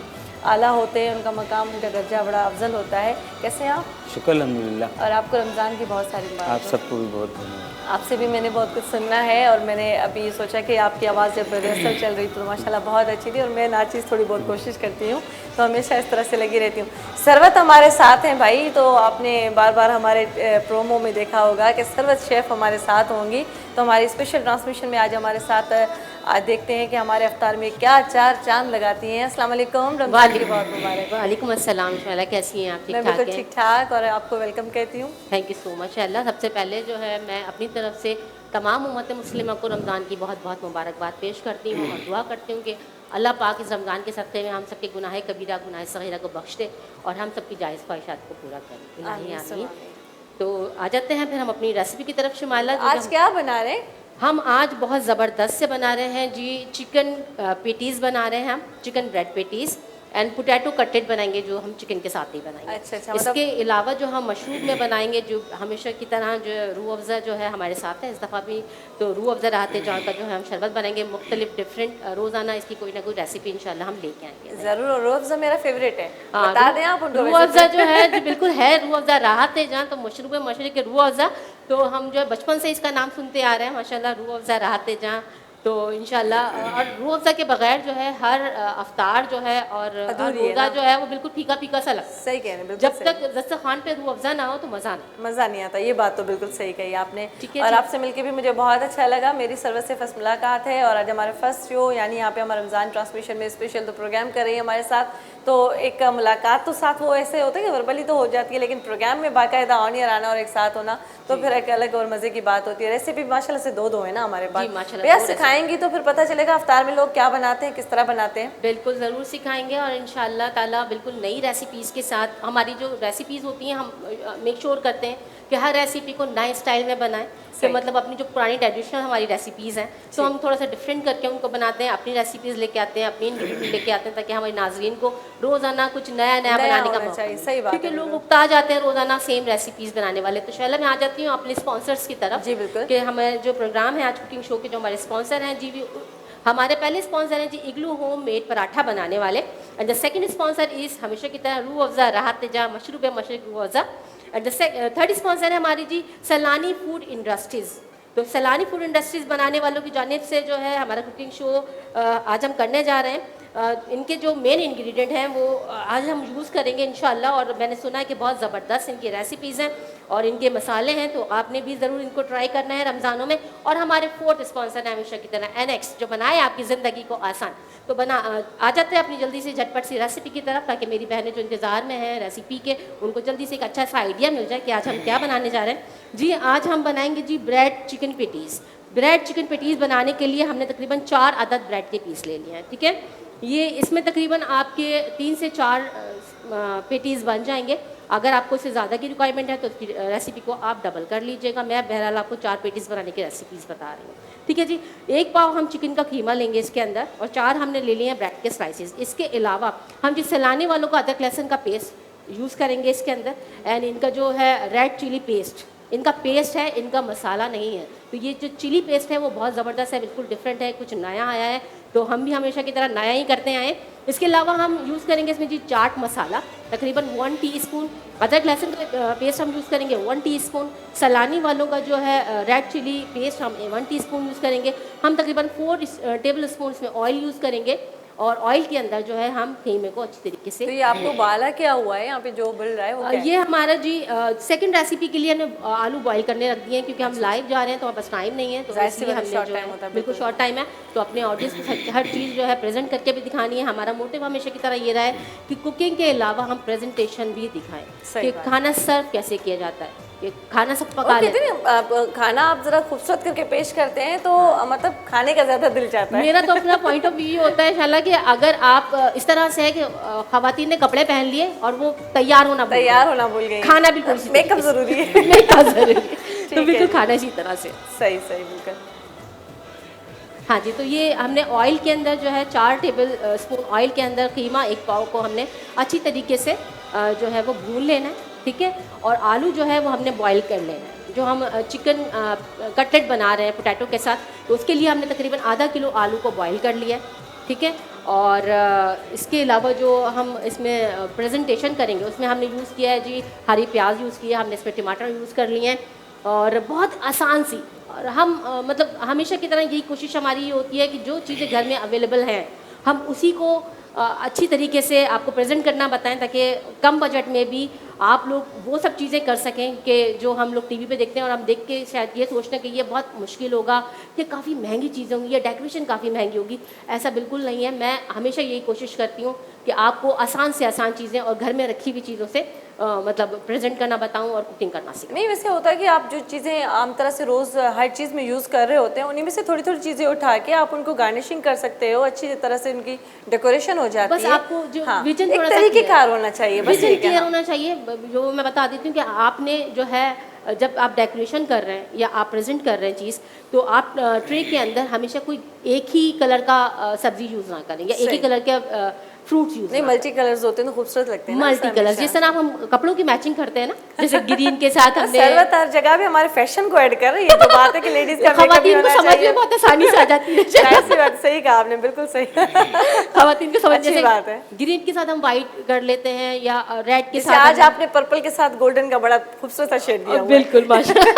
आला होते हैं उनका मकाम उनका दर्जा बड़ा अफजल होता है कैसे हैं आप शुक्र अल्हम्दुलिल्लाह और आपको रमज़ान की बहुत सारी आप मुबारक सबको भी बहुत धन्यवाद आपसे भी मैंने बहुत कुछ सुनना है और मैंने अभी सोचा कि आपकी आवाज़ जब रिहर्सल चल रही तो माशाल्लाह बहुत अच्छी थी और मैं नाचीज़ थोड़ी बहुत कोशिश करती हूँ तो हमेशा इस तरह से लगी रहती हूँ सरवत हमारे साथ हैं भाई तो आपने बार बार हमारे प्रोमो में देखा होगा कि सरवत शेफ़ हमारे साथ होंगी तो हमारी स्पेशल ट्रांसमिशन में आज हमारे साथ आज देखते हैं कि हमारे अफ्तार में क्या चार चांद लगाती हैं। अस्सलाम वालेकुम रमज़ान की बहुत मुबारक। वालेकुम अस्सलाम इंशाल्लाह कैसी हैं आप? ठीक मैं ठाक बिल्कुल हैं? ठीक ठाक और आपको वेलकम कहती हूँ। थैंक यू सो मच अल्लाह। सबसे पहले जो है मैं अपनी तरफ से तमाम उम्मत मुस्लिमा को रमज़ान की बहुत बहुत मुबारकबाद पेश करती हूँ और दुआ करती हूँ कि अल्लाह पाक इस रमज़ान के सत्ते में हम सबके गुनाह कबीरा गुनाह सगीरा को बख्श दे और हम सबकी जायज़ ख्वाहिशात को पूरा करें। इलाही आमीन। तो आ जाते हैं फिर हम अपनी रेसिपी की तरफ शुमाला। आज क्या बना रहे हैं? हम आज बहुत ज़बरदस्त से बना रहे हैं जी चिकन पेटीज़ बना रहे हैं हम chicken bread patties and potato cutlet बनाएंगे जो हम चिकन के साथ ही बनाएंगे। अच्छा, इसके अलावा जो हम मशरूब में बनाएंगे जो हमेशा की तरह जो रूह अफ़ज़ा जो है हमारे साथ है इस दफ़ा भी तो रूह अफ़ज़ा राहते जहाँ का जो है हम शरबत बनाएंगे मुख्तलिफ डिफरेंट रोज़ाना इसकी कोई ना कोई रेसिपी इंशाल्लाह हम लेके आएंगे। ज़रूर रूह अफ़ज़ा मेरा फेवरेट है बता दें आप उनको। रूह अफ़ज़ा जो है जी बिल्कुल है रूह अफ़ज़ा राहत जहाँ तो मशरूब मशरूब के रूह अफ़ज़ा तो हम जो है बचपन से इसका नाम सुनते आ रहे हैं माशाल्लाह रूह अफ़ज़ा राहत जहाँ तो इंशाल्लाह और रूह अफ़ज़ा के बगैर जो है हर अफ्तार जो है और रोज़ा जो है वो बिल्कुल फीका फीका सा लगता है। सही कह रहे हैं जब तक दस्तरखान पे रूह अफ़ज़ा ना हो तो मज़ा नहीं आता। ये बात तो बिल्कुल सही कही आपने ठीक है और आपसे मिलके भी मुझे बहुत अच्छा लगा। मेरी सर्वत से फर्स्ट मुलाकात है और आज हमारे फर्स्ट शो यानी यहाँ पे हम रमज़ान ट्रांसमिशन में स्पेशल तो प्रोग्राम कर रही है हमारे साथ तो एक मुलाकात तो साथ वो ऐसे होते हैं कि वर्बली तो हो जाती है लेकिन प्रोग्राम में बाकायदा ऑन ईयर आना और एक साथ होना तो फिर एक अलग और मज़े की बात होती है। रेसिपी माशाल्लाह से दो है ना हमारे पास भैया सिखाएंगी तो फिर पता चलेगा अफ्तार में लोग क्या बनाते हैं किस तरह बनाते हैं। बिल्कुल ज़रूर सिखाएंगे और इंशाल्लाह ताला बिल्कुल नई रेसिपीज़ के साथ हमारी जो रेसिपीज़ होती हैं हम मेक श्योर करते हैं कि हर रेसिपी को नए स्टाइल में बनाएं कि मतलब अपनी जो पुरानी ट्रेडिशनल हमारी रेसिपीज़ हैं तो हम थोड़ा सा डिफरेंट करके उनको बनाते हैं अपनी रेसिपीज़ लेके आते हैं अपनी इंग्रेडिएंट लेके आते हैं ताकि हमारे नाज़रीन को रोज़ाना कुछ नया बनाने का मौका मिले। सही बात क्योंकि लोग उकता जाते हैं रोज़ाना सेम रेसिपीज़ बनाने वाले। तो शैला मैं आ जाती हूँ अपने स्पॉन्सर्स की तरफ। जी बिल्कुल कि हमारे जो प्रोग्राम है आज कुकिंग शो के जो हमारे स्पॉन्सर हैं जी हमारे पहले स्पॉन्सर हैं जी इग्लू होम मेड पराठा बनाने वाले and the second sponsor is हमेशा की तरह रूह अफ़ज़ा राहत जहाँ मशरूब मशरक़ Rooh Afza and the third sponsor है हमारी जी सैलानी फूड इंडस्ट्रीज़। तो सैलानी फूड इंडस्ट्रीज़ बनाने वालों की जानिब से जो है हमारा कुकिंग शो आज हम करने जा रहे हैं। इनके जो मेन इंग्रेडिएंट हैं वो आज हम यूज़ करेंगे इंशाल्लाह और मैंने सुना है कि बहुत ज़बरदस्त इनकी रेसिपीज़ हैं और इनके मसाले हैं तो आपने भी ज़रूर इनको ट्राई करना है रमज़ानों में। और हमारे फोर्थ स्पॉन्सर है हमेशा की तरह NX, जो बनाए आपकी ज़िंदगी को आसान। तो आ जाते हैं अपनी जल्दी से झटपट सी रेसिपी की तरफ, ताकि मेरी बहनें जो इंतज़ार में हैं रेसिपी के, उनको जल्दी से एक अच्छा सा आइडिया मिल जाए कि आज हम क्या बनाने जा रहे हैं। जी आज हम बनाएंगे जी bread chicken patties. Bread chicken patties बनाने के लिए हमने तकरीबन 4 अदद ब्रेड के पीस ले लिए हैं, ठीक है। ये इसमें तकरीबन आपके 3 से 4 पेटीज़ बन जाएंगे। अगर आपको इससे ज़्यादा की रिक्वायरमेंट है तो रेसिपी को आप डबल कर लीजिएगा। मैं बहरहाल आपको 4 पेटीज़ बनाने की रेसिपीज़ बता रही हूँ, ठीक है जी। 1 पाव हम चिकन का कीमा लेंगे इसके अंदर, और 4 हमने ले लिए हैं ब्रेड के स्लाइसेस। इसके अलावा हम जिस सलाने वालों का अदरक लहसुन का पेस्ट यूज़ करेंगे इसके अंदर, एंड इनका जो है रेड चिली पेस्ट, इनका पेस्ट है, इनका मसाला नहीं है। तो ये जो चिली पेस्ट है वो बहुत ज़बरदस्त है, बिल्कुल डिफरेंट है, कुछ नया आया है, तो हम भी हमेशा की तरह नया ही करते आए। इसके अलावा हम यूज़ करेंगे इसमें जी चाट मसाला तकरीबन 1 टीस्पून, अदरक लहसुन का पेस्ट हम यूज़ करेंगे 1 टीस्पून, सलानी वालों का जो है रेड चिली पेस्ट हम 1 टीस्पून यूज़ करेंगे। हम तकरीबन 4 टेबल स्पून में ऑयल यूज़ करेंगे, और ऑयल के अंदर जो है हम कीमे को अच्छी तरीके से। तो ये आपको बाला क्या हुआ है यहाँ पे जो बल रहा है वो क्या है? ये हमारा जी सेकंड रेसिपी के लिए हमने आलू बॉईल करने रख दिए हैं, क्योंकि हम लाइव जा रहे हैं तो हमारे पास टाइम नहीं है, तो इसलिए हमने जो है बिल्कुल शॉर्ट टाइम है, तो अपने ऑडियंस को हर चीज़ जो है प्रेजेंट करके भी दिखानी है। हमारा मोटिव हमेशा की तरह ये रहा है कि कुकिंग के अलावा हम प्रेजेंटेशन भी दिखाएं कि खाना सर्व कैसे किया जाता है, कि खाना सब पका लेते हैं। खाना आप जरा खूबसूरत करके पेश करते हैं तो मतलब खाने का ज़्यादा दिल चाहता है। मेरा तो अपना पॉइंट ऑफ व्यू होता है इंशाल्लाह कि अगर आप इस तरह से है कि खवातीन ने कपड़े पहन लिए और वो तैयार होना भूल गई, खाना बिल्कुल मेकअप ज़रूरी है। मेकअप ज़रूरी है, तो बिल्कुल खाना इसी तरह से। सही सही बिल्कुल। हाँ जी, तो ये हमने ऑयल के अंदर जो है 4 टेबल स्पून ऑयल के अंदर कीमा 1 पाव को हमने अच्छी तरीके से जो है वो भून लेना है, ठीक है। और आलू जो है वो हमने बॉईल कर लेना है। जो हम चिकन कटलेट बना रहे हैं पोटैटो के साथ, तो उसके लिए हमने तकरीबन आधा किलो आलू को बॉईल कर लिया है, ठीक है। और इसके अलावा जो हम इसमें प्रेजेंटेशन करेंगे उसमें हमने यूज़ किया है जी हरी प्याज यूज़ किया है, हमने इसमें टमाटर यूज़ कर लिए हैं, और बहुत आसान सी। और हम मतलब हमेशा की तरह यही कोशिश हमारी ये होती है कि जो चीज़ें घर में अवेलेबल हैं हम उसी को अच्छी तरीके से आपको प्रेजेंट करना बताएं, ताकि कम बजट में भी आप लोग वो सब चीज़ें कर सकें कि जो हम लोग टीवी पे देखते हैं और हम देख के शायद ये सोचते हैं कि ये बहुत मुश्किल होगा, ये काफ़ी महंगी चीज़ें होंगी, ये डेकोरेशन काफ़ी महंगी होगी। ऐसा बिल्कुल नहीं है। मैं हमेशा यही कोशिश करती हूँ कि आपको आसान से आसान चीज़ें और घर में रखी हुई चीज़ों से मतलब प्रेजेंट करना बताऊँ और कुकिंग करना सीखें। नहीं, वैसे होता है कि आप जो चीज़ें आम तरह से रोज़ हर चीज़ में यूज़ कर रहे होते हैं उन्हीं में से थोड़ी थोड़ी चीज़ें उठा के आप उनको गार्निशिंग कर सकते हो, अच्छी तरह से उनकी डेकोरेशन हो जाती है। बस आपको जो विजन एक तरीकेकार होना चाहिए, बस विजन क्लियर होना चाहिए। जो मैं बता देती हूँ कि आपने जो है जब आप डेकोरेशन कर रहे हैं या आप प्रेजेंट कर रहे हैं चीज़, तो आप ट्रे के अंदर हमेशा कोई एक ही कलर का सब्जी यूज़ ना करें या एक ही कलर के फ्रूट्स यूज नहीं, मल्टी कलर्स होते हैं तो खूबसूरत लगते हैं। मल्टी कलर्स जिस तरह हम कपड़ों की मैचिंग करते हैं ना, जैसे ग्रीन के साथ हमने सरवत हर जगह भी हमारे फैशन को ऐड कर रही है। जो बात है कि लेडीज का खवातीन को समझ में बहुत आसानी से आ जाती है। ऐसी बात सही कहा आपने, बिल्कुल सही। खवातीन को समझ अच्छी बात है। ग्रीन के साथ हम व्हाइट कर लेते हैं या रेड के साथ। आज आपने पर्पल के साथ गोल्डन का बड़ा खूबसूरत सा शेड दिया। बिल्कुल माशाल्लाह।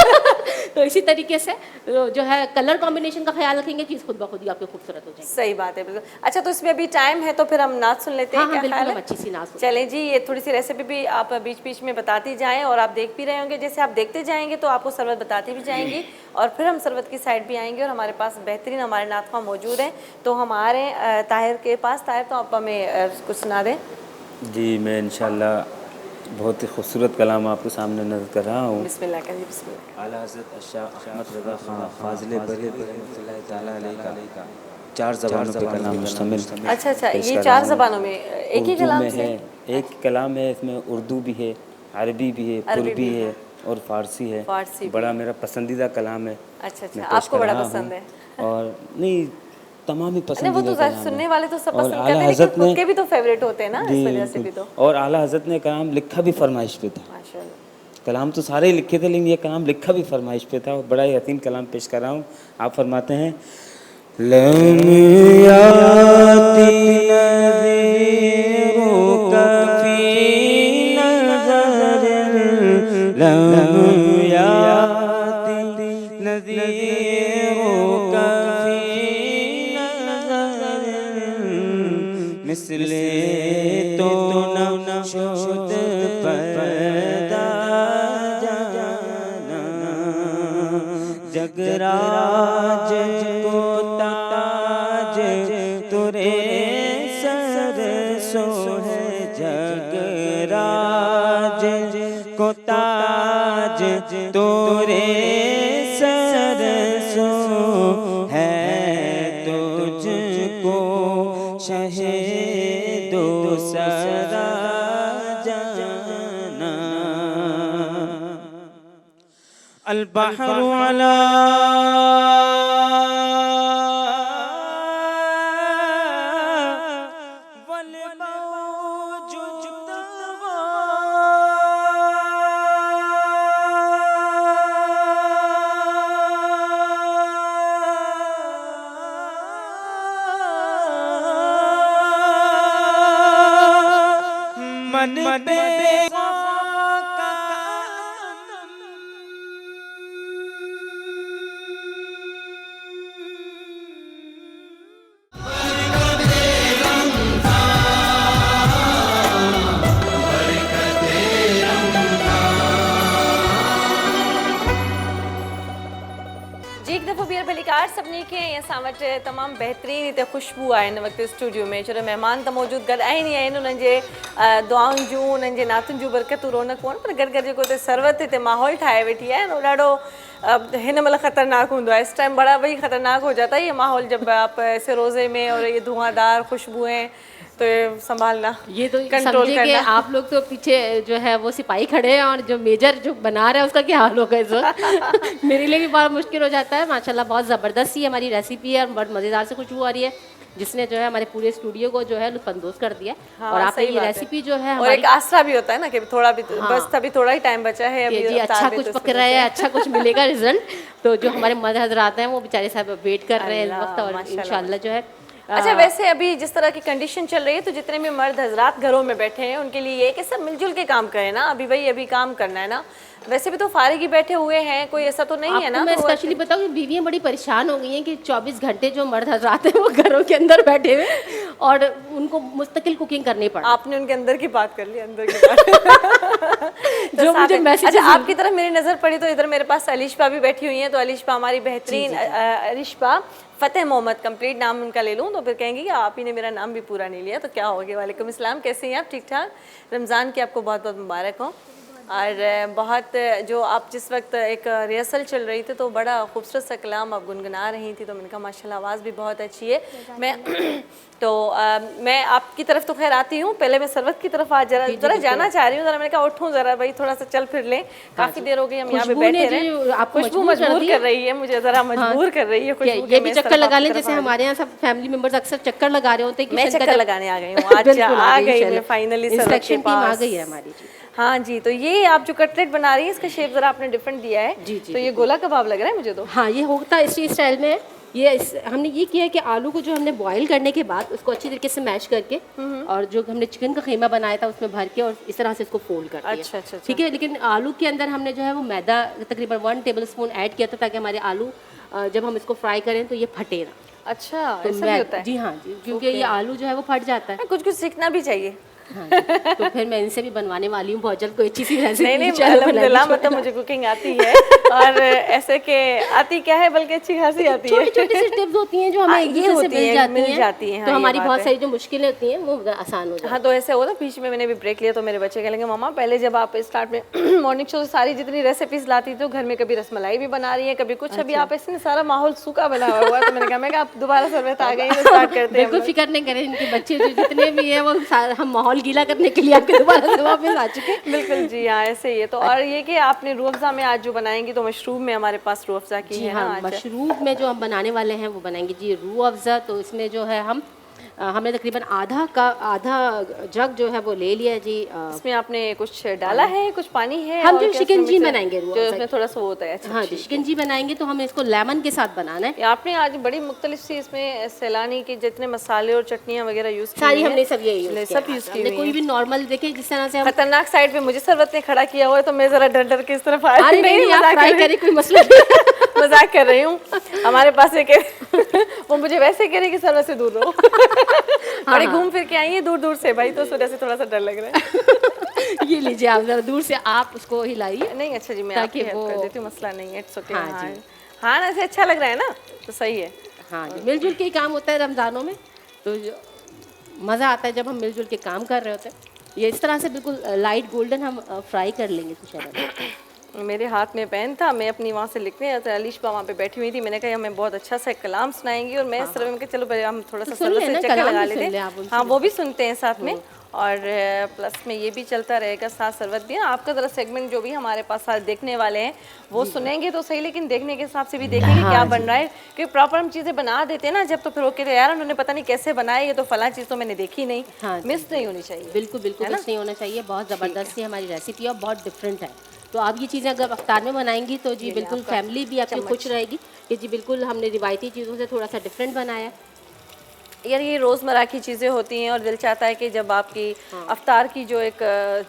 तो इसी तरीके से जो है कलर कॉम्बिनेशन का ख्याल रखेंगे, चीज़ खुद ब खुद ही आपको खूबसूरत हो जाएगी। सही बात है, बिल्कुल। अच्छा, तो इसमें अभी टाइम है तो फिर हम नाच सुन लेते हैं। हाँ, बिल्कुल, हम अच्छी सी नाच। चलें जी, ये थोड़ी सी रेसिपी भी आप बीच बीच में बताती जाएं और आप देख भी रहे होंगे। जैसे आप देखते जाएंगे तो आपको सरवत बताती भी जाएंगी और फिर हम सरवत की साइड भी आएंगे। और हमारे पास बेहतरीन हमारे नातखा मौजूद हैं, तो हमारे ताहिर के पास। ताहिर, तो आप हमें कुछ सुना दें। जी, मैं इंशाल्लाह बहुत ही खूबसूरत कलाम आपके सामने नज़र कर रहा हूँ। बिस्मिल्लाह करिए, बिस्मिल्लाह। आला हज़रत अशा अहमद रज़ा खान फाज़िले बरहत रहमतुल्लाहि तआला अलैहि का 4 ज़बानों पे कलाम मुश्तमिल। अच्छा, ये 4 ज़बानों में एक ही कलाम है? एक कलाम है, इसमें उर्दू भी है, अरबी भी है, तुर्की है और फ़ारसी है। बड़ा मेरा पसंदीदा कलाम है। अच्छा, आपको बड़ा पसंद है? और नहीं, तमाम ही पसंद। वो तो सुनने वाले तो सब पसंद करते हैं, लेकिन खुद के भी तो फेवरेट होते हैं ना, इस वजह से भी तो। और आला हज़रत ने कलाम लिखा भी फरमाइश पे था। माशाल्लाह। कलाम तो सारे ही लिखे थे, लेकिन ये कलाम लिखा भी फरमाइश पे था। और बड़ा ही हसीन कलाम पेश कर रहा हूँ। आप फरमाते हैं, लम याती नज़ीरुका फी नज़र, लम याती नज़ीरुका मिसले तो न शुद पैदा शहे दूसरा जाना अल बहरु अला वल मौजूद मन पे जी एक दफ़ो ॿीहर भली कार सभिनी खे असां वटि तमामु बहितरीनु हिते ख़ुशबू आहे हिन वक़्तु स्टूडियो में छो त महिमान त मौजूदु गॾु आहिनि ई आहिनि उन्हनि जे दुआउनि जूं उन्हनि जे नातुनि जूं बरकतूं रौनक हुअनि पर गॾु गॾु जेको हिते सरवत हिते माहौल ठाहे वेठी आहे उहो ॾाढो हिन महिल ख़तरनाक हूंदो आहे इस टाइम बड़ा वही ख़तरनाक हो जाता है ये माहौल जब आप ऐसे रोज़े में और ये धुआंधार खुशबुएं तो ये संभालना ये तो कंट्रोल समझिए कि करना। आप लोग तो पीछे जो है वो सिपाही खड़े हैं और जो मेजर जो बना रहा है उसका क्या हाल होगा इस वक्त मेरे लिए भी बहुत मुश्किल हो जाता है। माशाल्लाह बहुत ज़बरदस्त ही हमारी रेसिपी है और बहुत मज़ेदार से खुशबू आ रही है जिसने जो है हमारे पूरे स्टूडियो को जो है लुत्फानंदोज कर दिया। हाँ, और आपने सही ये बात है। रेसिपी जो है और हमारी एक आसरा भी होता है ना कि थोड़ा भी बस अभी थोड़ा ही टाइम बचा है कि अभी जी अच्छा कुछ पक रहा है अच्छा कुछ मिलेगा रिजल्ट। तो जो हमारे मर्द हजरात हैं वो बेचारे साहब वेट कर रहे हैं इस वक्त और इंशाल्लाह जो है अच्छा वैसे अभी जिस तरह की कंडीशन चल रही है तो जितने भी मर्द हजरात घरों में बैठे हैं उनके लिए ये है कि सब मिलजुल के काम करें ना अभी भाई अभी काम करना है ना वैसे भी तो फारिग ही बैठे हुए हैं कोई ऐसा तो नहीं है ना। मैं तो स्पेशली बताऊँ कि बीवियाँ बड़ी परेशान हो गई हैं कि 24 घंटे जो मर्द हजरात हैं वो घरों के अंदर बैठे हुए और उनको मुस्तकिल कुकिंग करनी पड़े। आपने उनके अंदर की बात कर ली अंदर की बात तो जो मुझे मैसेज अच्छा आपकी तरफ मेरी नज़र पड़ी तो इधर मेरे पास अलिशा भी बैठी हुई हैं तो अलिशा हमारी बेहतरीन अलिशा फ़तेह मोहम्मद कंप्लीट नाम उनका ले लूँ तो फिर कहेंगे कि आप ही ने मेरा नाम भी पूरा नहीं लिया तो क्या हो गया। वालेकुम अस्सलाम कैसे हैं आप ठीक ठाक रमज़ान की आपको बहुत बहुत मुबारक हो और बहुत जो आप जिस वक्त एक रिहर्सल चल रही थी तो बड़ा खूबसूरत सा कलाम आप गुनगुना रही थी तो मैंने कहा माशाल्लाह आवाज़ भी बहुत अच्छी है। मैं तो मैं आपकी तरफ तो खैर आती हूँ पहले मैं सरवत की तरफ आज जरा जाना चाह रही हूँ ज़रा मैंने कहा उठूँ ज़रा भाई थोड़ा सा चल फिर लें काफ़ी देर हो गई हम यहाँ पे बैठे रहे आपको खुशबू मजबूर कर रही है मुझे ज़रा मजबूर कर रही है खुशबू ये भी चक्कर लगा लें जैसे हमारे यहाँ सब फैमिली मेंबर्स अक्सर चक्कर लगा रहे होते हैं। मैं चक्कर लगाने आ गई हूँ आज आ गई मैं फाइनली सरवत के टीम आ पास गई है हमारी। हाँ जी तो ये आप जो कटलेट बना रही है इसका शेप जरा आपने डिफरेंट दिया है जी, तो ये गोला कबाब लग रहा है मुझे तो। हाँ ये होता है इसी स्टाइल में है। ये हमने ये किया है कि आलू को जो हमने बॉईल करने के बाद उसको अच्छी तरीके से मैश करके और जो हमने चिकन का कीमा बनाया था उसमें भर के और इस तरह से इसको फोल्ड कर दिया। अच्छा ठीक है लेकिन आलू के अंदर हमने जो है वो मैदा तकरीबन 1 टेबलस्पून ऐड किया था ताकि हमारे आलू जब हम इसको फ्राई करें तो ये फटे ना। अच्छा तो ऐसा भी होता है। जी हाँ जी क्योंकि ये आलू जो है वो फट जाता है। कुछ कुछ सीखना भी चाहिए। हाँ जी, तो फिर मैं इनसे भी बनवाने वाली हूँ बहुत जल्द कोई अच्छी सी रेसिपी। नहीं अल्हम्दुलिल्लाह मतलब मुझे कुकिंग आती है और ऐसे के आती क्या है बल्कि अच्छी खासी आती है। छोटी छोटी सी टिप्स होती हैं जो हमें एक दूसरे से मिल जाती हैं हाँ, तो ये हमारी बात बहुत है। सारी जो मुश्किलें होती हैं वो आसान हो जाती हैं। हाँ तो ऐसे होता बीच में मैंने भी ब्रेक लिया तो मेरे बच्चे कहेंगे मामा पहले जब आप स्टार्ट में मॉर्निंग शो से सारी जितनी रेसिपीज लाती थी तो घर में कभी रसमलाई भी बना रही है कभी कुछ अभी आप ऐसे सारा माहौल सूखा बना हुआ है तो मैंने कहा मैं आप दोबारा सरबत आ गई स्टार्ट करते हैं। बिल्कुल फिक्र नहीं करें इनके बच्चे जो जितने भी हैं वो हम माहौल गीला करने के लिए आपके दोबारा से वापस आ चुके हैं। बिल्कुल जी हाँ ऐसे ही है। तो और ये कि आपने रूह अफ़ज़ा में आज जो बनाएंगी तो मशरूब में हमारे पास रूह अफ़ज़ा की है ना हाँ आज। मशरूब में जो हम बनाने वाले हैं वो बनाएंगे जी रूह अफ़ज़ा। तो इसमें जो है हमने तकरीबन आधा जग जो है वो ले लिया है जी। इसमें आपने कुछ डाला है कुछ पानी है हम और जो क्या शिकंजी उसमें बनाएंगे जो उसमें थोड़ा सा वो होता है। अच्छा हाँ जी शिकंजी बनाएंगे तो हमें इसको लेमन के साथ बनाना है। आपने आज बड़ी मुख्तलिफ सी इसमें सैलानी के जितने मसाले और चटनियाँ वगैरह यूज़ की सारी हैं। हमने सब यही सब यूज़ की कोई भी नॉर्मल देखे जिस तरह से हम खतरनाक साइड पे मुझे सरवत ने खड़ा किया हुआ है तो मैं जरा डर डर के इस तरफ आ अरे नहीं आप मजाक फ्राई कर रही करें कोई मसला नहीं मजाक कर रही हूँ। हमारे पास एक वो मुझे वैसे कह रही कि सरवत से दूर रहो। बड़ी घूम फिर के आई है दूर दूर से भाई तो उस वजह से थोड़ा सा डर लग रहा है। ये लीजिए आप जरा दूर से आप उसको हिलाइए। नहीं अच्छा जी मैं ताकि आपकी हेल्प वो- कर देती हूँ मसला नहीं है। It's okay. हाँ हाँ जी। हाँ ना ऐसे अच्छा लग रहा है ना तो सही है। हाँ जी मिलजुल के ही काम होता है रमज़ानों में तो मज़ा आता है जब हम मिलजुल के काम कर रहे होते हैं। ये इस तरह से बिल्कुल लाइट गोल्डन हम फ्राई कर लेंगे तो शायद मेरे हाथ में पेन था, मैं अपनी वहाँ से लिखने जाता, अलीशा वहाँ पे बैठी हुई थी, मैंने कहा हमें बहुत अच्छा सा एक कलाम सुनाएंगी और मैं इस तरह में चलो भाई हम थोड़ा सा सरवत से चक्कर लगा लेते हैं। हाँ वो भी सुनते हैं साथ में और प्लस में ये भी चलता रहेगा साथ सरवत भी। आपका ज़रा सेगमेंट जो भी हमारे पास साथ देखने वाले हैं वो सुनेंगे तो सही, लेकिन देखने के हिसाब से भी देखेंगे क्या बन रहा है, क्योंकि प्रॉपर हम चीज़ें बना देते हैं ना जब, तो फिर वो कहते हैं यार उन्होंने पता नहीं कैसे बनाया, ये तो फला चीज़ तो मैंने देखी नहीं। मिस नहीं होनी चाहिए। बिल्कुल बिल्कुल मिस नहीं होना चाहिए। बहुत ज़बरदस्त ही हमारी रेसिपी और बहुत डिफरेंट है, तो आप ये चीज़ें अगर अफ्तार में बनाएंगी तो जी बिल्कुल फैमिली भी आपकी खुश रहेगी कि जी बिल्कुल हमने रिवायती चीज़ों से थोड़ा सा डिफरेंट बनाया है। यार ये रोज़मर्रा की चीज़ें होती हैं और दिल चाहता है कि जब आपकी अफ्तार की जो एक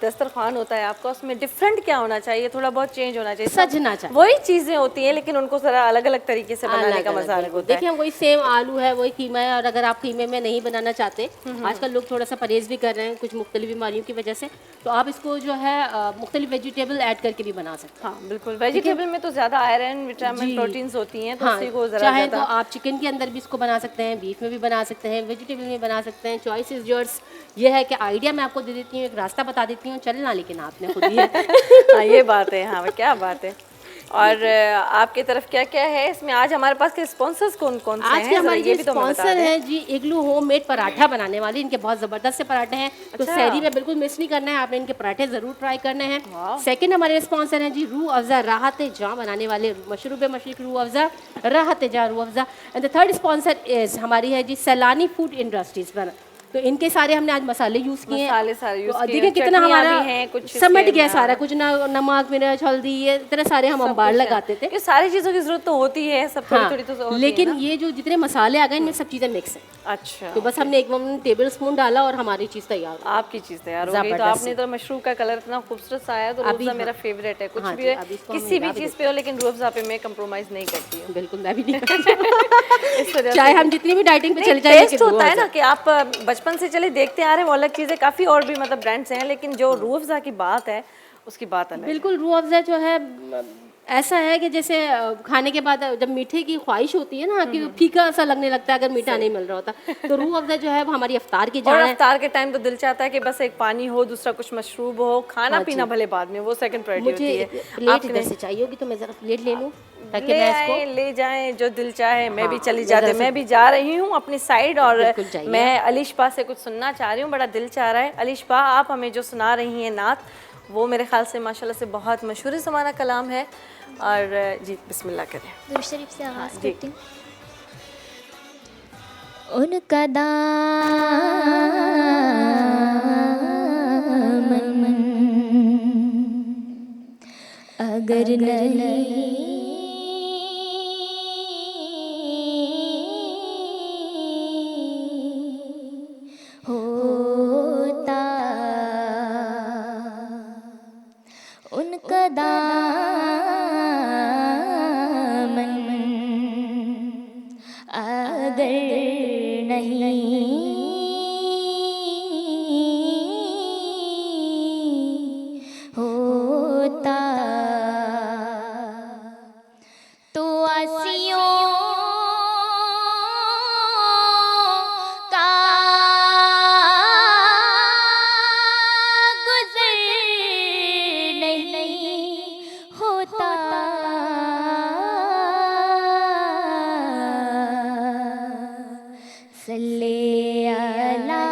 दस्तरखान होता है आपका, उसमें डिफरेंट क्या होना चाहिए, थोड़ा बहुत चेंज होना चाहिए, सजना चाहिए। वही चीज़ें होती हैं लेकिन उनको ज़रा अलग अलग तरीके से बनाने का मजा अलग होता है। देखिए हम वही सेम आलू है, वही कीमा है, और अगर आप कीमे में नहीं बनाना चाहते, आजकल लोग थोड़ा सा परहेज भी कर रहे हैं कुछ मुख्तलिफ बीमारियों की वजह से, तो आप इसको जो है मुख्तलिफ वेजिटेबल ऐड करके भी बना सकते हैं। हाँ बिल्कुल, वेजिटेबल में तो ज़्यादा आयरन विटामिन प्रोटीन्स होती हैं, तो उसी को ज़रा चाहे तो आप चिकन के अंदर भी इसको बना सकते हैं, बीफ में भी बना सकते हैं, वेजिटेबल में बना सकते हैं। Choice is yours. ये है कि आइडिया मैं आपको दे देती हूँ, एक रास्ता बता देती हूँ, चलना लेकिन आपने खुद ही है। हाँ ये बात है, हाँ क्या बात है। और आपकी तरफ क्या क्या है इसमें? आज हमारे पास के स्पॉन्सर्स कौन कौन से हैं? आज के हमारे ये जो स्पॉन्सर हैं जी इग्लू होममेड पराठा बनाने वाले, इनके बहुत ज़बरदस्त से पराठे हैं, तो सहरी में बिल्कुल मिस नहीं करना है, आपने इनके पराठे ज़रूर ट्राई करने हैं। सेकंड हमारे स्पॉन्सर हैं जी रूह अफ़ज़ा राहत जहाँ बनाने वाले मशरूब मशरिक रूह अफ़ज़ा राहत जहाँ Rooh Afza. And the third sponsor is हमारी है जी सैलानी फूड इंडस्ट्रीज़ बना, तो इनके सारे हमने आज मसाले यूज़ किए हैं। मसाले सारे यूज़ किए, देखिए कितना हमारा कुछ समझ गया सारा कुछ, नमक मिर्च हल्दी ये इतने सारे हम अंबार लगाते थे। ये सारी चीज़ों की जरूरत तो होती है, सब थोड़ी थोड़ी तो होती है, लेकिन ये जो जितने मसाले आ गए इनमें सब चीज़ें मिक्स हैं। अच्छा, तो बस हमने एक टेबल स्पून डाला और हमारी चीज़ तैयार हो, आपकी चीज़ तैयार हो गई। तो आपने तो मशरूब का कलर इतना खूबसूरत सा आया, तो रूह अफ़ज़ा मेरा फेवरेट है, कुछ भी है किसी भी चीज़ पे हो, लेकिन रूह अफ़ज़ा पे मैं कंप्रोमाइज़ नहीं करती हूँ। बिल्कुल मैं भी नहीं करती, चाहे हम जितनी भी डाइटिंग पे चले जाए। टेस्ट होता है ना कि आप बचपन से चले देखते आ रहे हैं, वो अलग चीज़ है, काफ़ी और भी मतलब ब्रांड्स हैं, लेकिन जो रूह अफ़ज़ा की बात है उसकी बात अलग है। बिल्कुल रूह अफ़ज़ा जो है ऐसा है कि जैसे खाने के बाद जब मीठे की ख्वाहिश होती है ना कि फीका सा लगने लगता है अगर मीठा नहीं मिल रहा होता, तो रूह अफ़ज़ा जो है वो हमारी अफ्तार की जान है। अफ्तार के टाइम तो दिल चाहता है कि बस एक पानी हो, दूसरा कुछ मशरूब हो, खाना पीना भले बाद में, वो सेकंड प्रायोरिटी होती है। प्लेट इधर से चाहिए होगी तो मैं ज़रा प्लेट ले लूँ ताकि मैं इसको ले जाएं जो दिल चाहे। मैं भी चली जाती, मैं भी जा रही हूँ अपनी साइड, और मैं अलीशा से कुछ सुनना चाह रही हूँ, बड़ा दिल चाह रहा है। अलीशा आप हमें जो सुना रही हैं नात, वो मेरे ख्याल से माशाल्लाह से बहुत मशहूर ज़माना कलाम है, और जी बिस्मिल्लाह करें। दुरूद शरीफ से आवाज़ करती हूँ। उनका दामन अगर नहीं होता, उनका दामन अगर नहीं होता, तो आसियों का गुज़र नहीं होता। सल्ले अला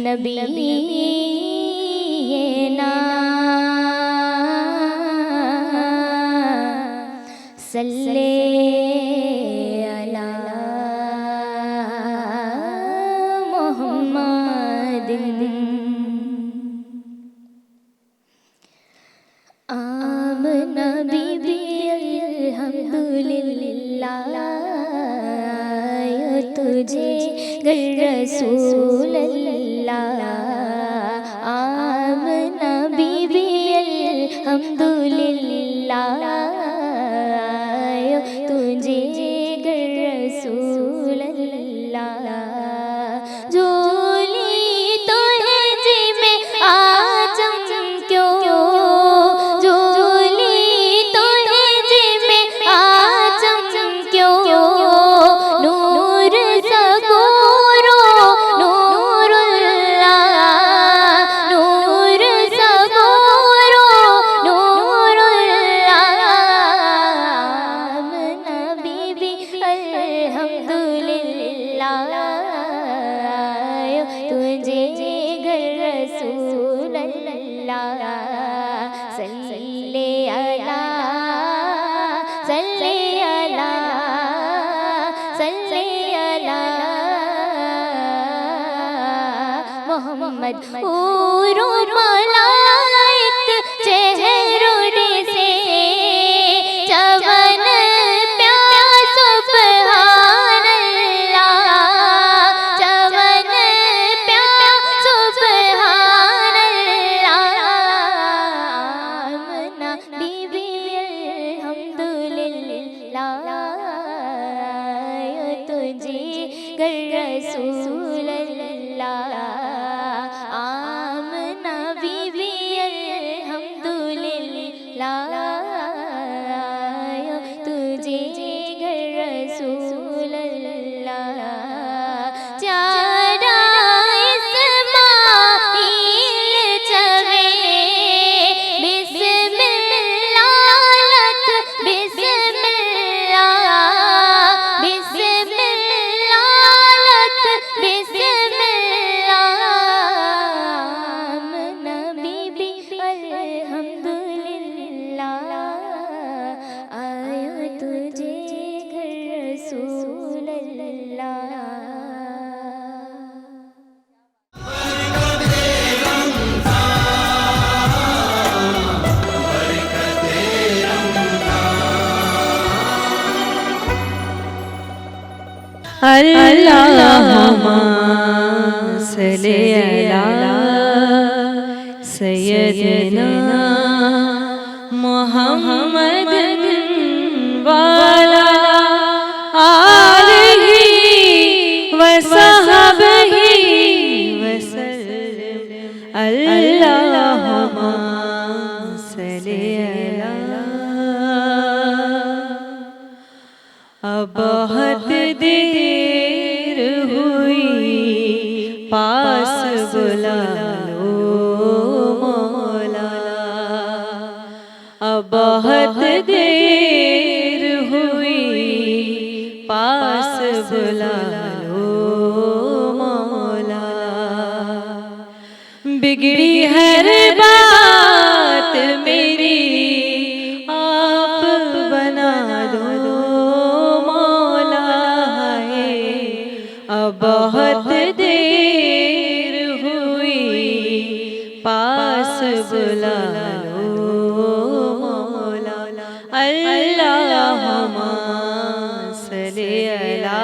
नबीना सल्ले अला मुहम्मदिन। आमना बीबी अल्हम्दुलिल्लाह तुझे गर रसूल अल्लाह। आमना बीबी अल्हम्दुलिल्लाह तुझे गर रसूल अल्लाह। झोली तो है जी में आजम क्यों, झोली तो है जी में आजम क्यों, नूर सगोरो नूरुल्लाह सल्ले अला मोहम्मद। ऊरो मलाइक चेहरों से चवन प्यास सुभान अल्लाह, चवन प्यास सुभान अल्लाह। आमना बीबी अल्हम्दुलिल्लाह, तुझे घर रसूल अल्लाह। आमना बीबी अल्हम्दुलिल्लाह, तुझे घर रसूल अल्लाह। चारा इस्माइल चवे बिस्मिल्लाह लख बिस्मिल्लाह, बिस्मिल्लाह लख बिस्मिल्लाह। आमना बीबी अल्हम्दुलिल्लाह, आयो तुझे घर रसूल अल्लाह। अल्लाहुम्मा सल्ली अला सय्यदना मुहम्मद वाला आलिहि व सहबिहि वसल्लम। अल्लाहुम्मा सल्ली अला। अब बहुत देर हुई पास बुला लो मौला, अब बहुत देर हुई पास बुला लो मौला। बिगड़ी हर बात मेरी आप बना दो मौला है। अब बहुत देर हुई पास बुला लो मौला। अल्लाहुम्मा सल्ली अला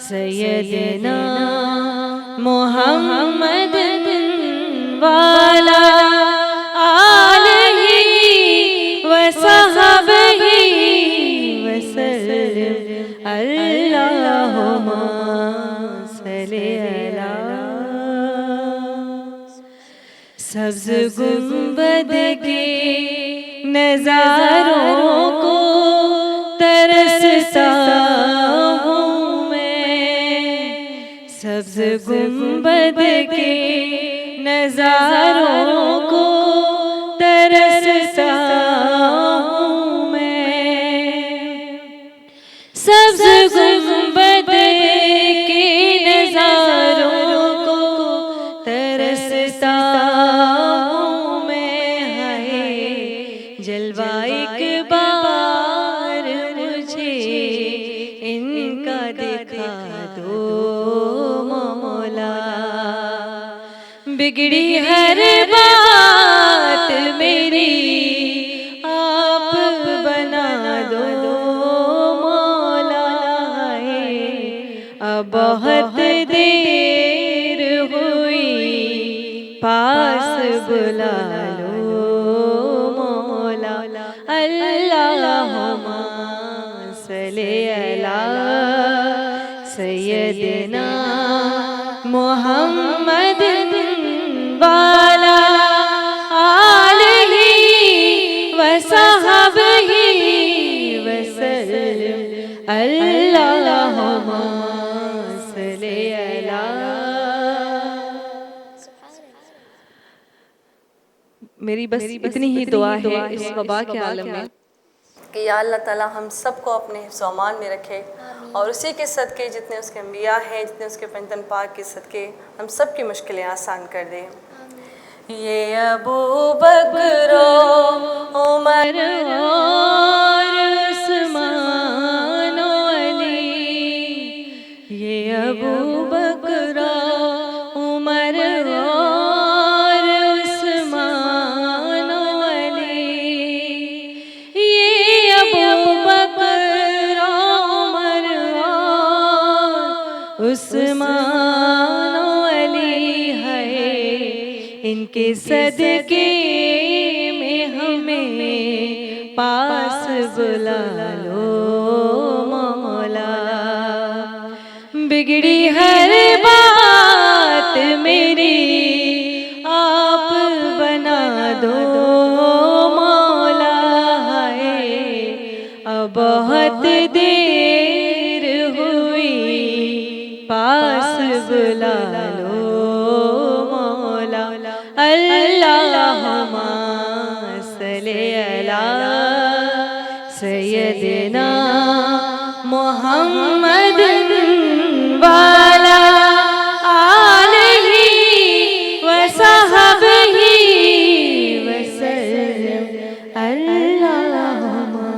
सय्यदना मुहम्मद वाला आलिहि व सहबिहि वसल्लम। अल्लाहुम्मा सल्ली अला। सब्ज़ गुंबद के नज़ारों को तरसता हूँ मैं, सब्ज़ गुंबद के नज़ारों को तरसता हूँ मैं। सब्ज़ गुंबद के नज़ारों को तरसता हूँ मैं। हाय जलवा एक बार मुझे इनका दिखा दो मौला। बिगड़ी हर बात मेरी आप बना दो मौला है। अब बहुत देर हुई पास बुला लो मौला। अल्लाहुम्मा सल्ली अला सय्यदना मुहम्मद वाला आलिहि व सहबिहि वसल्लम। अल्लाहुम्मा सल्ली अला। मेरी बस इतनी ही दुआ है इस वबा के आलम में कि या अल्लाह ताला हम सबको अपने हिफ्ज़-ओ-अमान में रखे और उसी के सदक़े जितने उसके अंबिया हैं, जितने उसके पंजतन पाक के सदक़े हम सब की मुश्किलें आसान कर दे। ये अबू बकर उमर और उस्मान अली है, इनके सदके में हमें पास बुला लो मौला। बिगड़ी हर बात मेरी आप बना दो मौला है, अब बहुत देर हुई पास बुला लो मौला। अल्लाहुम्मा सल्ली अला सय्यदिना मुहम्मद वाला आलिही वसहबिही वसल्लम। अल्लाहुम्मा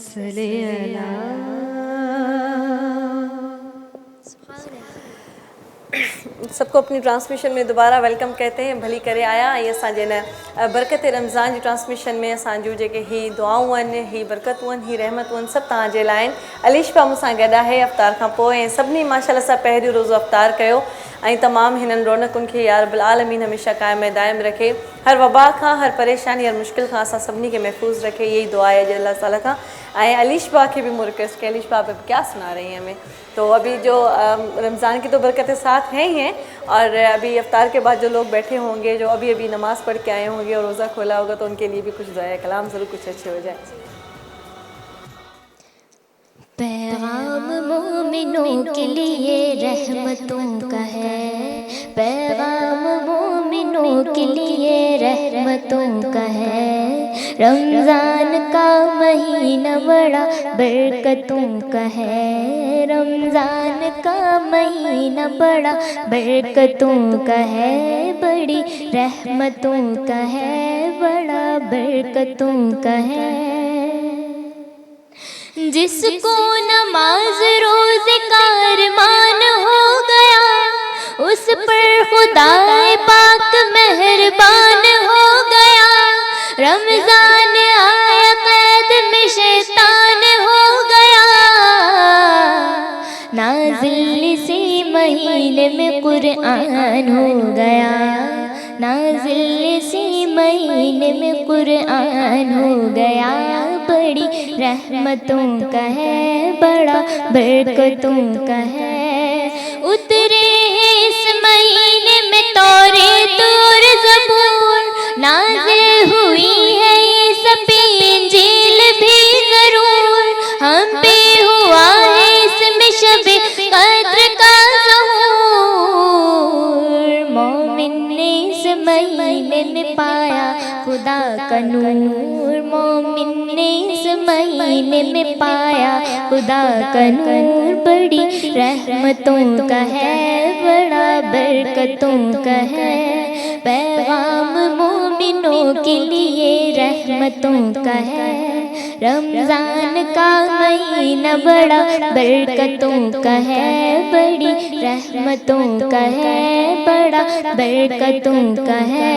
सल्ली अला। सबको अपनी ट्रांसमिशन में दोबारा वेलकम कहते हैं, भली करे आया। ये असांजे न बरकत रमज़ान जी ट्रांसमिशन में असांजूं जेके ही दुआऊं आहिनि, ही बरकतूं आहिनि, ही रहमतूं आहिनि, सभु तव्हांजे लाइ आहिनि। अलीशा मूंसां गॾु आहे अफ़्तार खां पोइ, ऐं सभिनी माशाअल्लाह सां पहिरियों रोज़ो अफ़्तार कयो ऐं तमामु हिननि रौनकुनि खे या रब्बुल आलमीन हमेशह क़ाइम दाइम रखे, हर वबा खां, हर परेशानी, हर मुश्किल खां असां सभिनी खे महफ़ूज़ रखे। यही दुआ है अल्लाह ताला खां। ऐं अलीशा खे भी मैं रिक्वेस्ट किया, अलीशा आप क्या सुना रही हैं हमें? तो अभी जो रमज़ान की तो बरकतें साथ हैं ही हैं, और अभी अफ्तार के बाद जो लोग बैठे होंगे, जो अभी अभी नमाज़ पढ़ के आए होंगे और रोज़ा खोला होगा, तो उनके लिए भी कुछ दुआ कलाम ज़रूर कुछ अच्छे हो जाए। पैगाम मोमिनों के लिए रहमतों का है, पैगाम मोमिनों के लिए रहमतों का है। रमज़ान का महीना बड़ा बरकतों का है, रमज़ान का महीना बड़ा बरकतों का है, बड़ी रहमतों का है, बड़ा बरकतों का है। जिसको नमाज रोज़े का अरमान हो गया, उस पर खुदाए पाक मेहरबान हो गया। रमज़ान आया कैद में शैतान हो गया, नाज़िल इसी महीने में कुरआन हो गया, नाज़िल इसी महीने में कुरआन हो गया। बड़ी रहमतों का है, बड़ा बरकतों का है। उतरे इस महीने में तौरात और ज़बूर, नाज़िल हुई है ये सब इंजील भी ज़रूर। हम पे हुआ है इसमें शब कद्र का ज़हूर। मोमिन ने इस महीने में पाया खुदा का नूर, मोमिन ने इस महीने में पाया खुदा का नूर। बड़ी रहमतों का है, बड़ा बरकतों का है। पैगाम मोमिनों के लिए रहमतों का है, रमज़ान का महीना बड़ा बरकतों का है, बड़ी रहमतों का है, बड़ा बरकतों का है।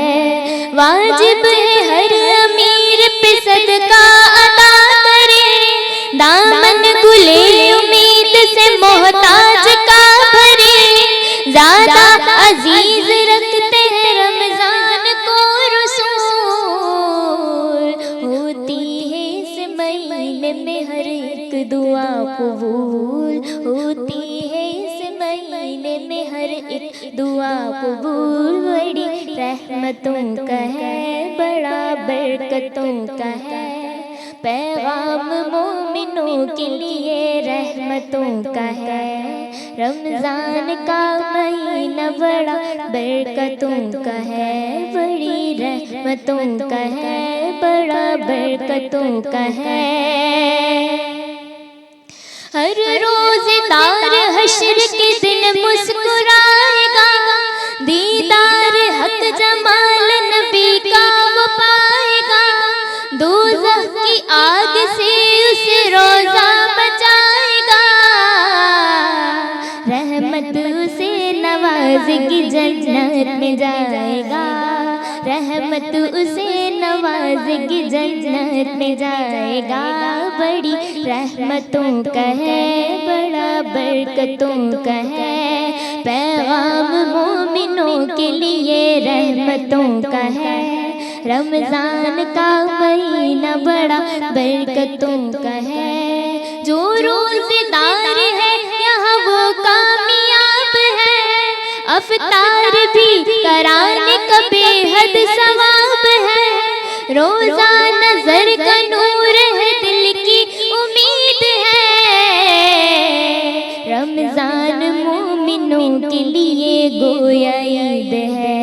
वाजिब है हर अमीर पे सदका अदा करे, दामन गुले उम्मीद से मोहताज का भरे। ज़्यादा अजीज रखते हैं रमज़ान को रसूल, होती है इस महीने में हर एक दुआ कबूल, होती है इस महीने में हर एक दुआ कबूल। बड़ी रहमतों का है, बड़ा बरकतों का है। पैगाम मोमिनों के लिए रहमतों का है, रमज़ान का महीना बड़ा बरकतों का है, बड़ी रहमतों का है, बड़ा बरकतों का है। हर रोज़ेदार हश्र के दिन मुस्कुराएगा, दीदार हक जमाल नबी का वो पाएगा। दोज़ख की आग से उसे रोज़ा बचाएगा, रहमत उसे नवाज़ेगी जन्नत में जाएगा, रहमत उसे नवाजेगी, जन्नत में जाएगा। बड़ी रहमतों का है, बड़ा बरकतों का है पैगाम मोमिनों के लिए, रहमतों का है। रमजान का महीना बड़ा बरकतों का है, जो रोज़ेदार है यहाँ वो कामयाब है। अफ्तार भी कराने का बेहद सवाब है, रोज़ा नजर का नूर है, दिल की उम्मीद है। रमजान मोमिनों के लिए गोया ईद है,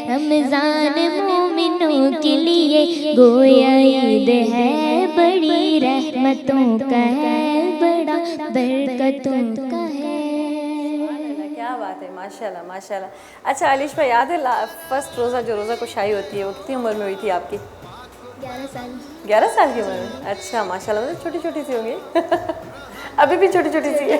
रमजान मोमिनों के लिए गोया ईद है। बड़ी रहमतों का है, बड़ा बरकतों का है। क्या बात है, माशाल्लाह माशाल्लाह। अच्छा अलीश भाई, याद है फर्स्ट रोज़ा जो रोज़ा कुशाई होती है वो कितनी उम्र में हुई थी आपकी? 11 साल। 11 साल की उम्र में? अच्छा माशाल्लाह, मतलब छोटी छोटी सी होंगी अभी भी छोटी छोटी सी है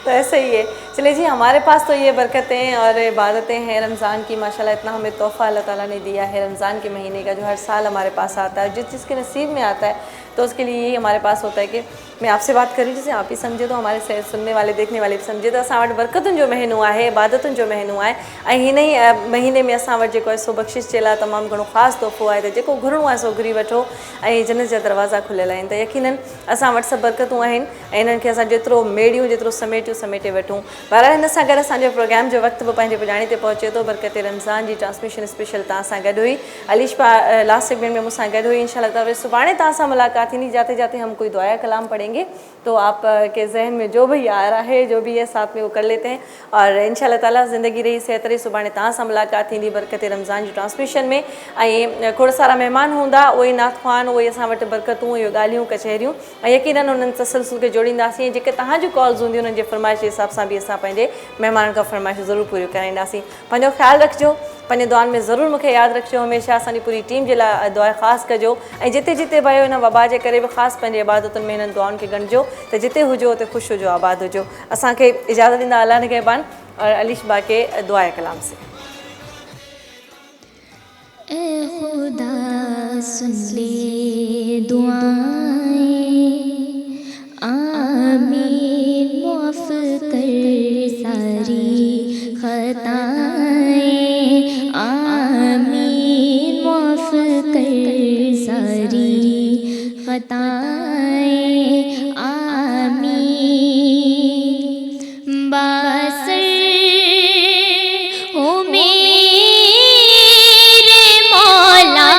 तो ऐसे ही है। चलिए जी, हमारे पास तो ये बरकतें और इबादतें हैं रमज़ान की, माशाल्लाह इतना हमें तोहफ़ा अल्लाह ताला ने दिया है रमज़ान के महीने का, जो हर साल हमारे पास आता है। जिस जिसके नसीब में आता है तो उसके लिए यही हमारे पास होता है कि मैं आपसे बात करी जैसे आप ही समझे तो हमारे सुनने वाले देखने वाले भी समझे तो असां वटि बरकतुनि जो महीनो आहे, इबादतुनि जो महीनो आहे। ऐं हिन ई महीने में असां वटि जेको आहे सो बख़्शिश जे लाइ तमामु घणो ख़ासि तोहफ़ो आहे, त जेको घुरिणो आहे सो घुरी वठो ऐं जन्नत जा दरवाज़ा खुलियल आहिनि। त यकीनन असां वटि सभु बरकतूं आहिनि ऐं इन्हनि खे असां जेतिरो मेड़ियूं जेतिरो समेटे वठूं। बहरहाल हिन सां गॾु असांजो प्रोग्राम जो वक़्तु बि पंहिंजे पुॼाणी ते पहुचे थो। बरकत रमज़ान जी ट्रांसमिशन स्पेशल तव्हां सां गॾु हुई, अलीशा लास्ट सेगमेंट में मूंसां गॾु हुई। इंशाल्लाह ताला सुभाणे तव्हां सां मुलाक़ात थींदी। जाते जाते हम कोई दुआ कलाम पढ़ेंगे तो आप के जहन में जो भी आ रहा है, जो भी है साथ में वो कर लेते हैं और इंशाल्लाह ताला ज़िंदगी रही सेहत रही। सुभाणे तव्हां सां मुलाक़ात थींदी बरकत रमज़ान जी ट्रांसमिशन में। ऐं खोड़ सारा महिमान हूंदा, उहे नाख़वान, उहे असां वटि बरकतूं, इहो ॻाल्हियूं कचहरियूं ऐं यकीनन उन्हनि तसलसल खे जोड़ींदासीं। जेके तव्हांजूं कॉल्स हूंदियूं उन्हनि जे फरमाइश जे हिसाब सां बि असां पंहिंजे महिमाननि खां फरमाइश ज़रूरु पूरियूं कराईंदासीं। पंहिंजो ख़्यालु रखिजो, पंहिंजे दुआनि में ज़रूरु मूंखे यादि रखिजो, हमेशह असांजी पूरी टीम जे लाइ दुआ ख़ासि कजो ऐं जिते जिते वियो हिन वबा जे करे बि ख़ासि पंहिंजे इबादतुनि में हिननि दुआनि खे ॻणिजो त जिते हुजो उते ख़ुशि हुजो, आबाद हुजो। असांखे इजाज़त ॾींदा अल्लाह निगहबान और अलीश बा के दुआ कलाम से। ऐ खुदा सुन ले दुआएं, आमीन माफ़ कर सारी खताएं, आमीन माफ़ कर सारी खताएं, आमीन। बासर हो मेरे मौला,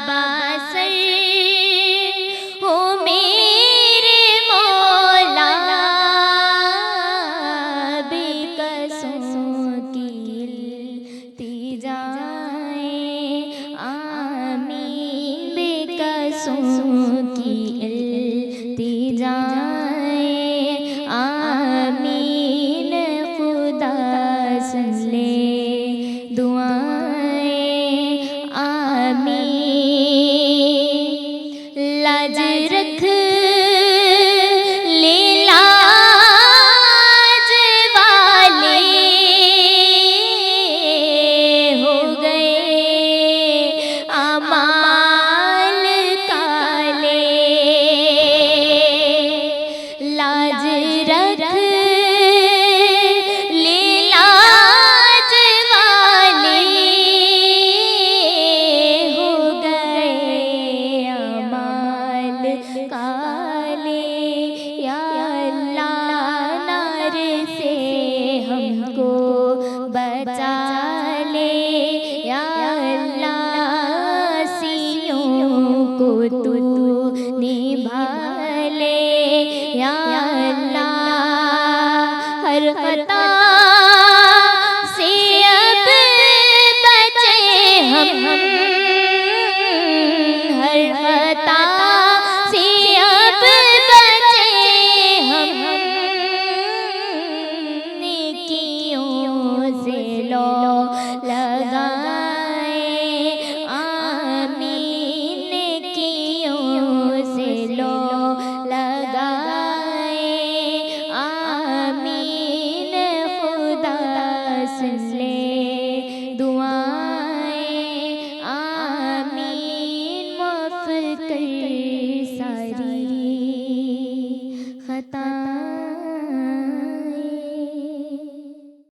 बासर हो मेरे मौला, बेकसों की इल्तिजाएं, आमीन। बेकसों की इल्तिजाएं, आमीन। खुदा सुन ले दुआएं, आमीन। लाज रख ले लाज वाले, हो गए अमाल काले। लाज रख ले लाज वाले, हो गए अमाल काले। या अल्लाह नार से हमको बचा ले, या अल्लाह सीनों को तू निभा ले, या अल्लाह हर खता से अब बचे हम, हर खता से अब बचे हम, नेकियों से लो